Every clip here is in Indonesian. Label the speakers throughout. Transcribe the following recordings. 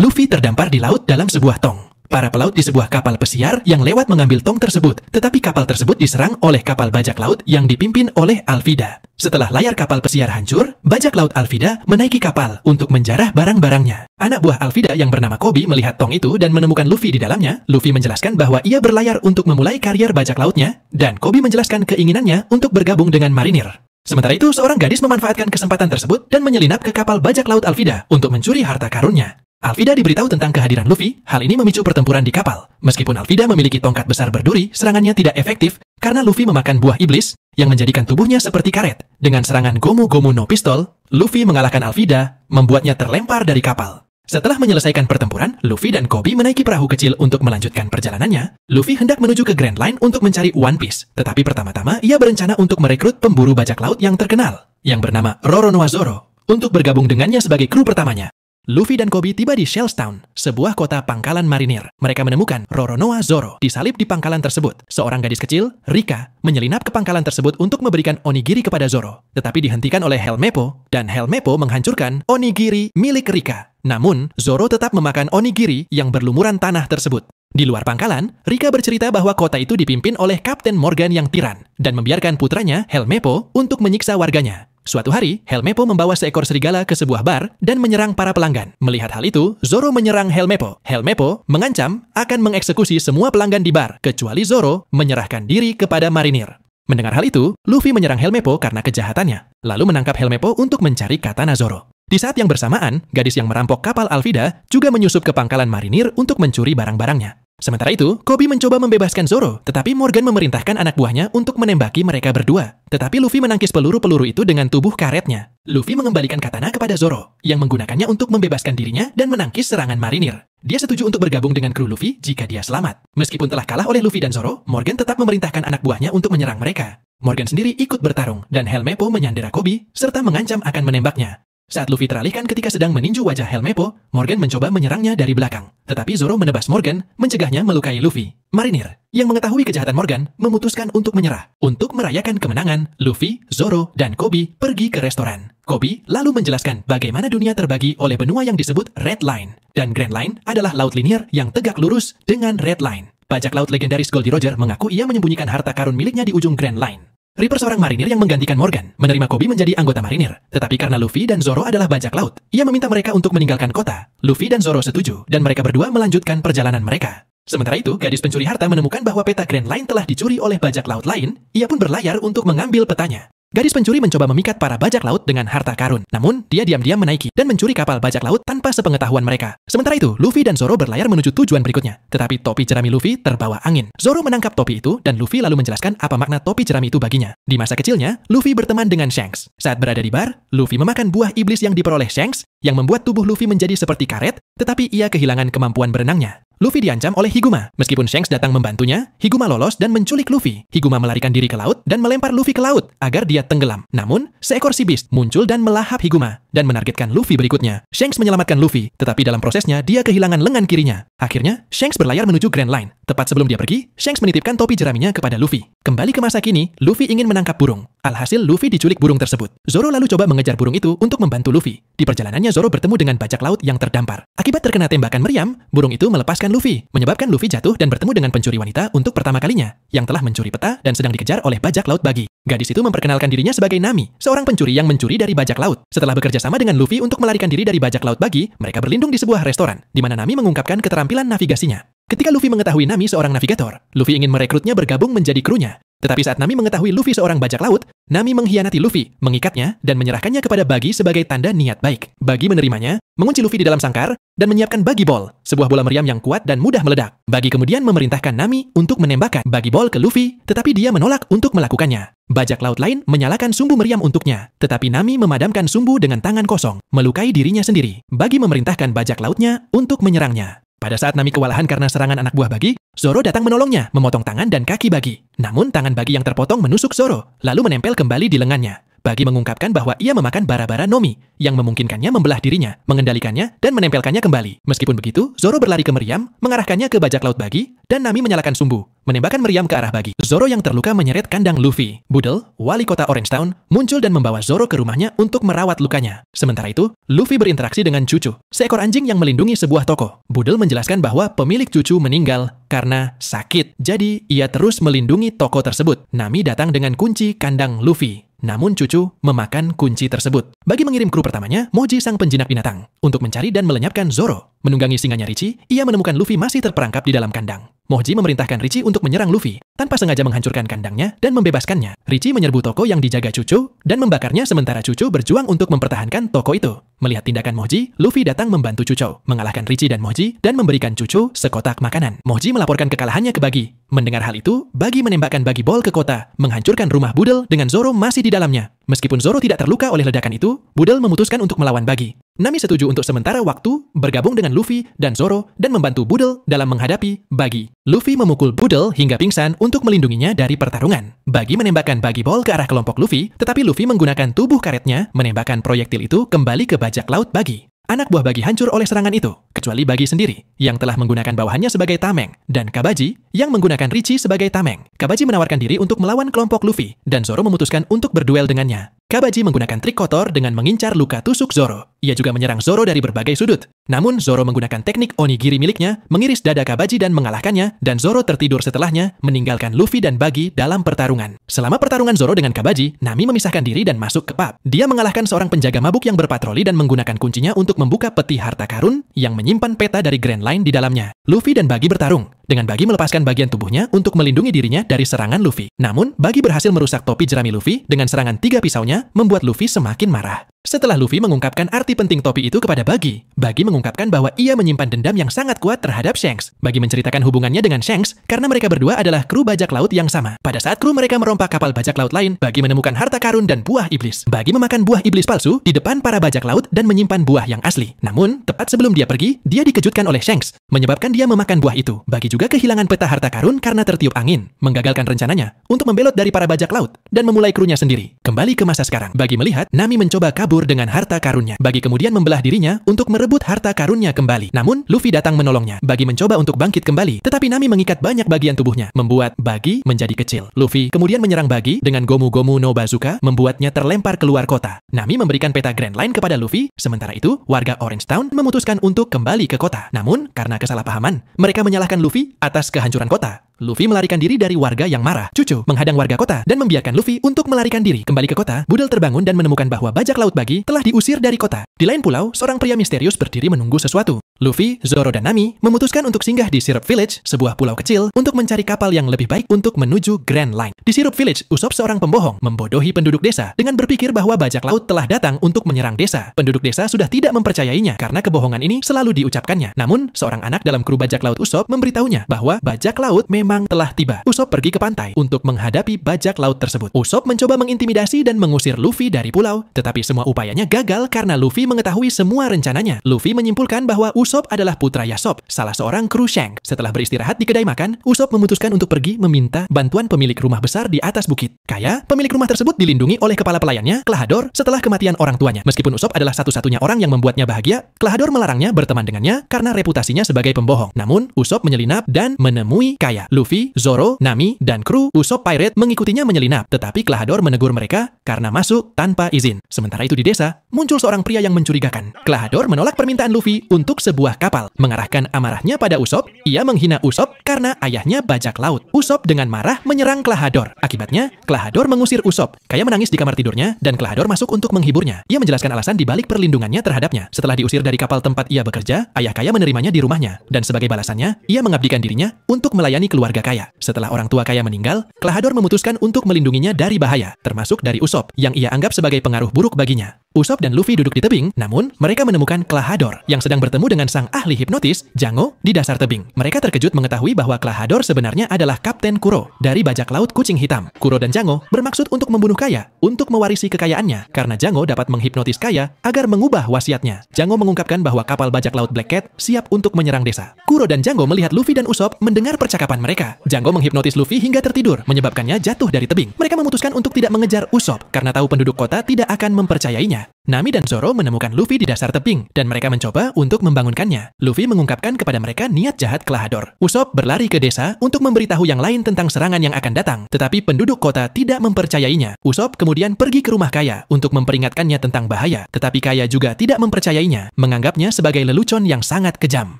Speaker 1: Luffy terdampar di laut dalam sebuah tong. Para pelaut di sebuah kapal pesiar yang lewat mengambil tong tersebut, tetapi kapal tersebut diserang oleh kapal bajak laut yang dipimpin oleh Alvida. Setelah layar kapal pesiar hancur, bajak laut Alvida menaiki kapal untuk menjarah barang-barangnya. Anak buah Alvida yang bernama Koby melihat tong itu dan menemukan Luffy di dalamnya. Luffy menjelaskan bahwa ia berlayar untuk memulai karier bajak lautnya, dan Koby menjelaskan keinginannya untuk bergabung dengan marinir. Sementara itu, seorang gadis memanfaatkan kesempatan tersebut dan menyelinap ke kapal bajak laut Alvida untuk mencuri harta karunnya. Alvida diberitahu tentang kehadiran Luffy. Hal ini memicu pertempuran di kapal. Meskipun Alvida memiliki tongkat besar berduri, serangannya tidak efektif karena Luffy memakan buah iblis yang menjadikan tubuhnya seperti karet. Dengan serangan Gomu Gomu no Pistol, Luffy mengalahkan Alvida, membuatnya terlempar dari kapal. Setelah menyelesaikan pertempuran, Luffy dan Koby menaiki perahu kecil untuk melanjutkan perjalanannya. Luffy hendak menuju ke Grand Line untuk mencari One Piece. Tetapi pertama-tama, ia berencana untuk merekrut pemburu bajak laut yang terkenal, yang bernama Roronoa Zoro, untuk bergabung dengannya sebagai kru pertamanya. Luffy dan Koby tiba di Shells Town, sebuah kota pangkalan marinir. Mereka menemukan Roronoa Zoro disalib di pangkalan tersebut. Seorang gadis kecil, Rika, menyelinap ke pangkalan tersebut untuk memberikan onigiri kepada Zoro. Tetapi dihentikan oleh Helmeppo, dan Helmeppo menghancurkan onigiri milik Rika. Namun, Zoro tetap memakan onigiri yang berlumuran tanah tersebut. Di luar pangkalan, Rika bercerita bahwa kota itu dipimpin oleh Kapten Morgan yang tiran, dan membiarkan putranya, Helmeppo, untuk menyiksa warganya. Suatu hari, Helmeppo membawa seekor serigala ke sebuah bar dan menyerang para pelanggan. Melihat hal itu, Zoro menyerang Helmeppo. Helmeppo mengancam akan mengeksekusi semua pelanggan di bar, kecuali Zoro menyerahkan diri kepada marinir. Mendengar hal itu, Luffy menyerang Helmeppo karena kejahatannya, lalu menangkap Helmeppo untuk mencari katana Zoro. Di saat yang bersamaan, gadis yang merampok kapal Alvida juga menyusup ke pangkalan marinir untuk mencuri barang-barangnya. Sementara itu, Koby mencoba membebaskan Zoro, tetapi Morgan memerintahkan anak buahnya untuk menembaki mereka berdua. Tetapi Luffy menangkis peluru-peluru itu dengan tubuh karetnya. Luffy mengembalikan katana kepada Zoro, yang menggunakannya untuk membebaskan dirinya dan menangkis serangan marinir. Dia setuju untuk bergabung dengan kru Luffy jika dia selamat. Meskipun telah kalah oleh Luffy dan Zoro, Morgan tetap memerintahkan anak buahnya untuk menyerang mereka. Morgan sendiri ikut bertarung, dan Helmeppo menyandera Koby, serta mengancam akan menembaknya. Saat Luffy teralihkan ketika sedang meninju wajah Helmeppo, Morgan mencoba menyerangnya dari belakang. Tetapi Zoro menebas Morgan, mencegahnya melukai Luffy. Marinir, yang mengetahui kejahatan Morgan, memutuskan untuk menyerah. Untuk merayakan kemenangan, Luffy, Zoro, dan Koby pergi ke restoran. Koby lalu menjelaskan bagaimana dunia terbagi oleh benua yang disebut Red Line. Dan Grand Line adalah laut linier yang tegak lurus dengan Red Line. Bajak laut legendaris Goldie Roger mengaku ia menyembunyikan harta karun miliknya di ujung Grand Line. Reaper, seorang marinir yang menggantikan Morgan, menerima Koby menjadi anggota marinir. Tetapi karena Luffy dan Zoro adalah bajak laut, ia meminta mereka untuk meninggalkan kota. Luffy dan Zoro setuju, dan mereka berdua melanjutkan perjalanan mereka. Sementara itu, gadis pencuri harta menemukan bahwa peta Grand Line telah dicuri oleh bajak laut lain. Ia pun berlayar untuk mengambil petanya. Gadis pencuri mencoba memikat para bajak laut dengan harta karun. Namun, dia diam-diam menaiki dan mencuri kapal bajak laut tanpa sepengetahuan mereka. Sementara itu, Luffy dan Zoro berlayar menuju tujuan berikutnya. Tetapi topi jerami Luffy terbawa angin. Zoro menangkap topi itu dan Luffy lalu menjelaskan apa makna topi jerami itu baginya. Di masa kecilnya, Luffy berteman dengan Shanks. Saat berada di bar, Luffy memakan buah iblis yang diperoleh Shanks yang membuat tubuh Luffy menjadi seperti karet, tetapi ia kehilangan kemampuan berenangnya. Luffy diancam oleh Higuma. Meskipun Shanks datang membantunya, Higuma lolos dan menculik Luffy. Higuma melarikan diri ke laut dan melempar Luffy ke laut agar dia tenggelam. Namun, seekor sea beast muncul dan melahap Higuma dan menargetkan Luffy berikutnya. Shanks menyelamatkan Luffy, tetapi dalam prosesnya dia kehilangan lengan kirinya. Akhirnya, Shanks berlayar menuju Grand Line. Tepat sebelum dia pergi, Shanks menitipkan topi jeraminya kepada Luffy. Kembali ke masa kini, Luffy ingin menangkap burung. Alhasil, Luffy diculik burung tersebut. Zoro lalu coba mengejar burung itu untuk membantu Luffy. Di perjalanannya, Zoro bertemu dengan bajak laut yang terdampar. Akibat terkena tembakan meriam, burung itu melepaskan Luffy, menyebabkan Luffy jatuh dan bertemu dengan pencuri wanita untuk pertama kalinya, yang telah mencuri peta dan sedang dikejar oleh bajak laut Buggy. Gadis itu memperkenalkan dirinya sebagai Nami, seorang pencuri yang mencuri dari bajak laut. Setelah bekerja sama dengan Luffy untuk melarikan diri dari bajak laut Buggy, mereka berlindung di sebuah restoran, di mana Nami mengungkapkan keterampilan navigasinya. Ketika Luffy mengetahui Nami seorang navigator, Luffy ingin merekrutnya bergabung menjadi krunya. Tetapi saat Nami mengetahui Luffy seorang bajak laut, Nami mengkhianati Luffy, mengikatnya, dan menyerahkannya kepada Buggy sebagai tanda niat baik. Buggy menerimanya, mengunci Luffy di dalam sangkar, dan menyiapkan Buggy Ball, sebuah bola meriam yang kuat dan mudah meledak. Buggy kemudian memerintahkan Nami untuk menembakkan Buggy Ball ke Luffy, tetapi dia menolak untuk melakukannya. Bajak laut lain menyalakan sumbu meriam untuknya, tetapi Nami memadamkan sumbu dengan tangan kosong, melukai dirinya sendiri. Buggy memerintahkan bajak lautnya untuk menyerangnya. Pada saat Nami kewalahan karena serangan anak buah Buggy, Zoro datang menolongnya, memotong tangan dan kaki Buggy. Namun tangan Buggy yang terpotong menusuk Zoro, lalu menempel kembali di lengannya. Bagi mengungkapkan bahwa ia memakan bara-bara Nomi, yang memungkinkannya membelah dirinya, mengendalikannya, dan menempelkannya kembali. Meskipun begitu, Zoro berlari ke meriam, mengarahkannya ke bajak laut Bagi, dan Nami menyalakan sumbu, menembakkan meriam ke arah Bagi. Zoro yang terluka menyeret kandang Luffy. Budel, wali kota Orange Town, muncul dan membawa Zoro ke rumahnya untuk merawat lukanya. Sementara itu, Luffy berinteraksi dengan Cucu, seekor anjing yang melindungi sebuah toko. Budel menjelaskan bahwa pemilik Cucu meninggal karena sakit, jadi ia terus melindungi toko tersebut. Nami datang dengan kunci kandang Luffy. Namun Cucu memakan kunci tersebut. Bagi mengirim kru pertamanya, Moji sang penjinak binatang, untuk mencari dan melenyapkan Zoro. Menunggangi singanya Richie, ia menemukan Luffy masih terperangkap di dalam kandang. Moji memerintahkan Richie untuk menyerang Luffy, tanpa sengaja menghancurkan kandangnya dan membebaskannya. Richie menyerbu toko yang dijaga Cucu, dan membakarnya sementara Cucu berjuang untuk mempertahankan toko itu. Melihat tindakan Moji, Luffy datang membantu Cucu, mengalahkan Richie dan Moji, dan memberikan Cucu sekotak makanan. Moji melaporkan kekalahannya ke Bagi. Mendengar hal itu, Bagi menembakkan Bagi Ball ke kota, menghancurkan rumah Budel dengan Zoro masih di dalamnya. Meskipun Zoro tidak terluka oleh ledakan itu, Budel memutuskan untuk melawan Bagi. Nami setuju untuk sementara waktu bergabung dengan Luffy dan Zoro dan membantu Budel dalam menghadapi Bagi. Luffy memukul Budel hingga pingsan untuk melindunginya dari pertarungan. Bagi menembakkan Bagi Ball ke arah kelompok Luffy, tetapi Luffy menggunakan tubuh karetnya menembakkan proyektil itu kembali ke bajak laut Bagi. Anak buah Bagi hancur oleh serangan itu, kecuali Bagi sendiri, yang telah menggunakan bawahannya sebagai tameng, dan Kabaji, yang menggunakan Richie sebagai tameng. Kabaji menawarkan diri untuk melawan kelompok Luffy, dan Zoro memutuskan untuk berduel dengannya. Kabaji menggunakan trik kotor dengan mengincar luka tusuk Zoro. Ia juga menyerang Zoro dari berbagai sudut. Namun, Zoro menggunakan teknik onigiri miliknya, mengiris dada Kabaji dan mengalahkannya, dan Zoro tertidur setelahnya, meninggalkan Luffy dan Bagi dalam pertarungan. Selama pertarungan Zoro dengan Kabaji, Nami memisahkan diri dan masuk ke pub. Dia mengalahkan seorang penjaga mabuk yang berpatroli dan menggunakan kuncinya untuk membuka peti harta karun yang menyimpan peta dari Grand Line di dalamnya. Luffy dan Bagi bertarung, dengan Bagi melepaskan bagian tubuhnya untuk melindungi dirinya dari serangan Luffy. Namun, Bagi berhasil merusak topi jerami Luffy dengan serangan 3 pisaunya, membuat Luffy semakin marah. Setelah Luffy mengungkapkan arti penting topi itu kepada Bagi, Bagi mengungkapkan bahwa ia menyimpan dendam yang sangat kuat terhadap Shanks. Bagi menceritakan hubungannya dengan Shanks karena mereka berdua adalah kru bajak laut yang sama. Pada saat kru mereka merompak kapal bajak laut lain, Bagi menemukan harta karun dan buah iblis. Bagi memakan buah iblis palsu di depan para bajak laut dan menyimpan buah yang asli. Namun, tepat sebelum dia pergi, dia dikejutkan oleh Shanks, menyebabkan dia memakan buah itu. Bagi juga kehilangan peta harta karun karena tertiup angin, menggagalkan rencananya untuk membelot dari para bajak laut dan memulai krunya sendiri. Kembali ke masa sekarang, Bagi melihat Nami mencoba kabur dengan harta karunnya. Bagi kemudian membelah dirinya untuk merebut harta karunnya kembali. Namun, Luffy datang menolongnya. Bagi mencoba untuk bangkit kembali, tetapi Nami mengikat banyak bagian tubuhnya, membuat Bagi menjadi kecil. Luffy kemudian menyerang Bagi dengan Gomu Gomu no Bazooka, membuatnya terlempar keluar kota. Nami memberikan peta Grand Line kepada Luffy, sementara itu, warga Orange Town memutuskan untuk kembali ke kota. Namun, karena kesalahpahaman, mereka menyalahkan Luffy atas kehancuran kota. Luffy melarikan diri dari warga yang marah. Cucu menghadang warga kota dan membiarkan Luffy untuk melarikan diri. Kembali ke kota, Budel terbangun dan menemukan bahwa bajak laut Bagi telah diusir dari kota. Di lain pulau, seorang pria misterius berdiri menunggu sesuatu. Luffy, Zoro, dan Nami memutuskan untuk singgah di Syrup Village, sebuah pulau kecil, untuk mencari kapal yang lebih baik untuk menuju Grand Line. Di Syrup Village, Usopp seorang pembohong membodohi penduduk desa dengan berpikir bahwa bajak laut telah datang untuk menyerang desa. Penduduk desa sudah tidak mempercayainya karena kebohongan ini selalu diucapkannya. Namun, seorang anak dalam kru bajak laut Usopp memberitahunya bahwa bajak laut memang telah tiba. Usopp pergi ke pantai untuk menghadapi bajak laut tersebut. Usopp mencoba mengintimidasi dan mengusir Luffy dari pulau, tetapi semua upayanya gagal karena Luffy mengetahui semua rencananya. Luffy menyimpulkan bahwa Usopp adalah putra Yasop, salah seorang kru Shanks. Setelah beristirahat di kedai makan, Usopp memutuskan untuk pergi meminta bantuan pemilik rumah besar di atas bukit. Kaya, pemilik rumah tersebut dilindungi oleh kepala pelayannya, Klahadore, setelah kematian orang tuanya. Meskipun Usopp adalah satu-satunya orang yang membuatnya bahagia, Klahadore melarangnya berteman dengannya karena reputasinya sebagai pembohong. Namun, Usopp menyelinap dan menemui Kaya. Luffy, Zoro, Nami, dan kru Usopp Pirate mengikutinya menyelinap, tetapi Klahadore menegur mereka karena masuk tanpa izin. Sementara itu di desa, muncul seorang pria yang mencurigakan. Klahadore menolak permintaan Luffy untuk sebuah kapal. Mengarahkan amarahnya pada Usopp, ia menghina Usopp karena ayahnya bajak laut. Usopp dengan marah menyerang Klahadore. Akibatnya, Klahadore mengusir Usopp. Kaya menangis di kamar tidurnya, dan Klahadore masuk untuk menghiburnya. Ia menjelaskan alasan di balik perlindungannya terhadapnya. Setelah diusir dari kapal tempat ia bekerja, ayah Kaya menerimanya di rumahnya. Dan sebagai balasannya, ia mengabdikan dirinya untuk melayani keluarga Kaya. Setelah orang tua Kaya meninggal, Klahadore memutuskan untuk melindunginya dari bahaya, termasuk dari Usopp, yang ia anggap sebagai pengaruh buruk baginya. Usopp dan Luffy duduk di tebing, namun mereka menemukan Klahadore yang sedang bertemu dengan dengan sang ahli hipnotis, Jango, di dasar tebing. Mereka terkejut mengetahui bahwa Klahadore sebenarnya adalah Kapten Kuro dari bajak laut kucing hitam. Kuro dan Jango bermaksud untuk membunuh Kaya untuk mewarisi kekayaannya karena Jango dapat menghipnotis Kaya agar mengubah wasiatnya. Jango mengungkapkan bahwa kapal bajak laut Black Cat siap untuk menyerang desa. Kuro dan Jango melihat Luffy dan Usopp mendengar percakapan mereka. Jango menghipnotis Luffy hingga tertidur, menyebabkannya jatuh dari tebing. Mereka memutuskan untuk tidak mengejar Usopp karena tahu penduduk kota tidak akan mempercayainya. Nami dan Zoro menemukan Luffy di dasar tebing dan mereka mencoba untuk membangunkannya. Luffy mengungkapkan kepada mereka niat jahat Klahadore. Usopp berlari ke desa untuk memberitahu yang lain tentang serangan yang akan datang, tetapi penduduk kota tidak mempercayainya. Usopp kemudian pergi ke rumah Kaya untuk memperingatkannya tentang bahaya, tetapi Kaya juga tidak mempercayainya, menganggapnya sebagai lelucon yang sangat kejam.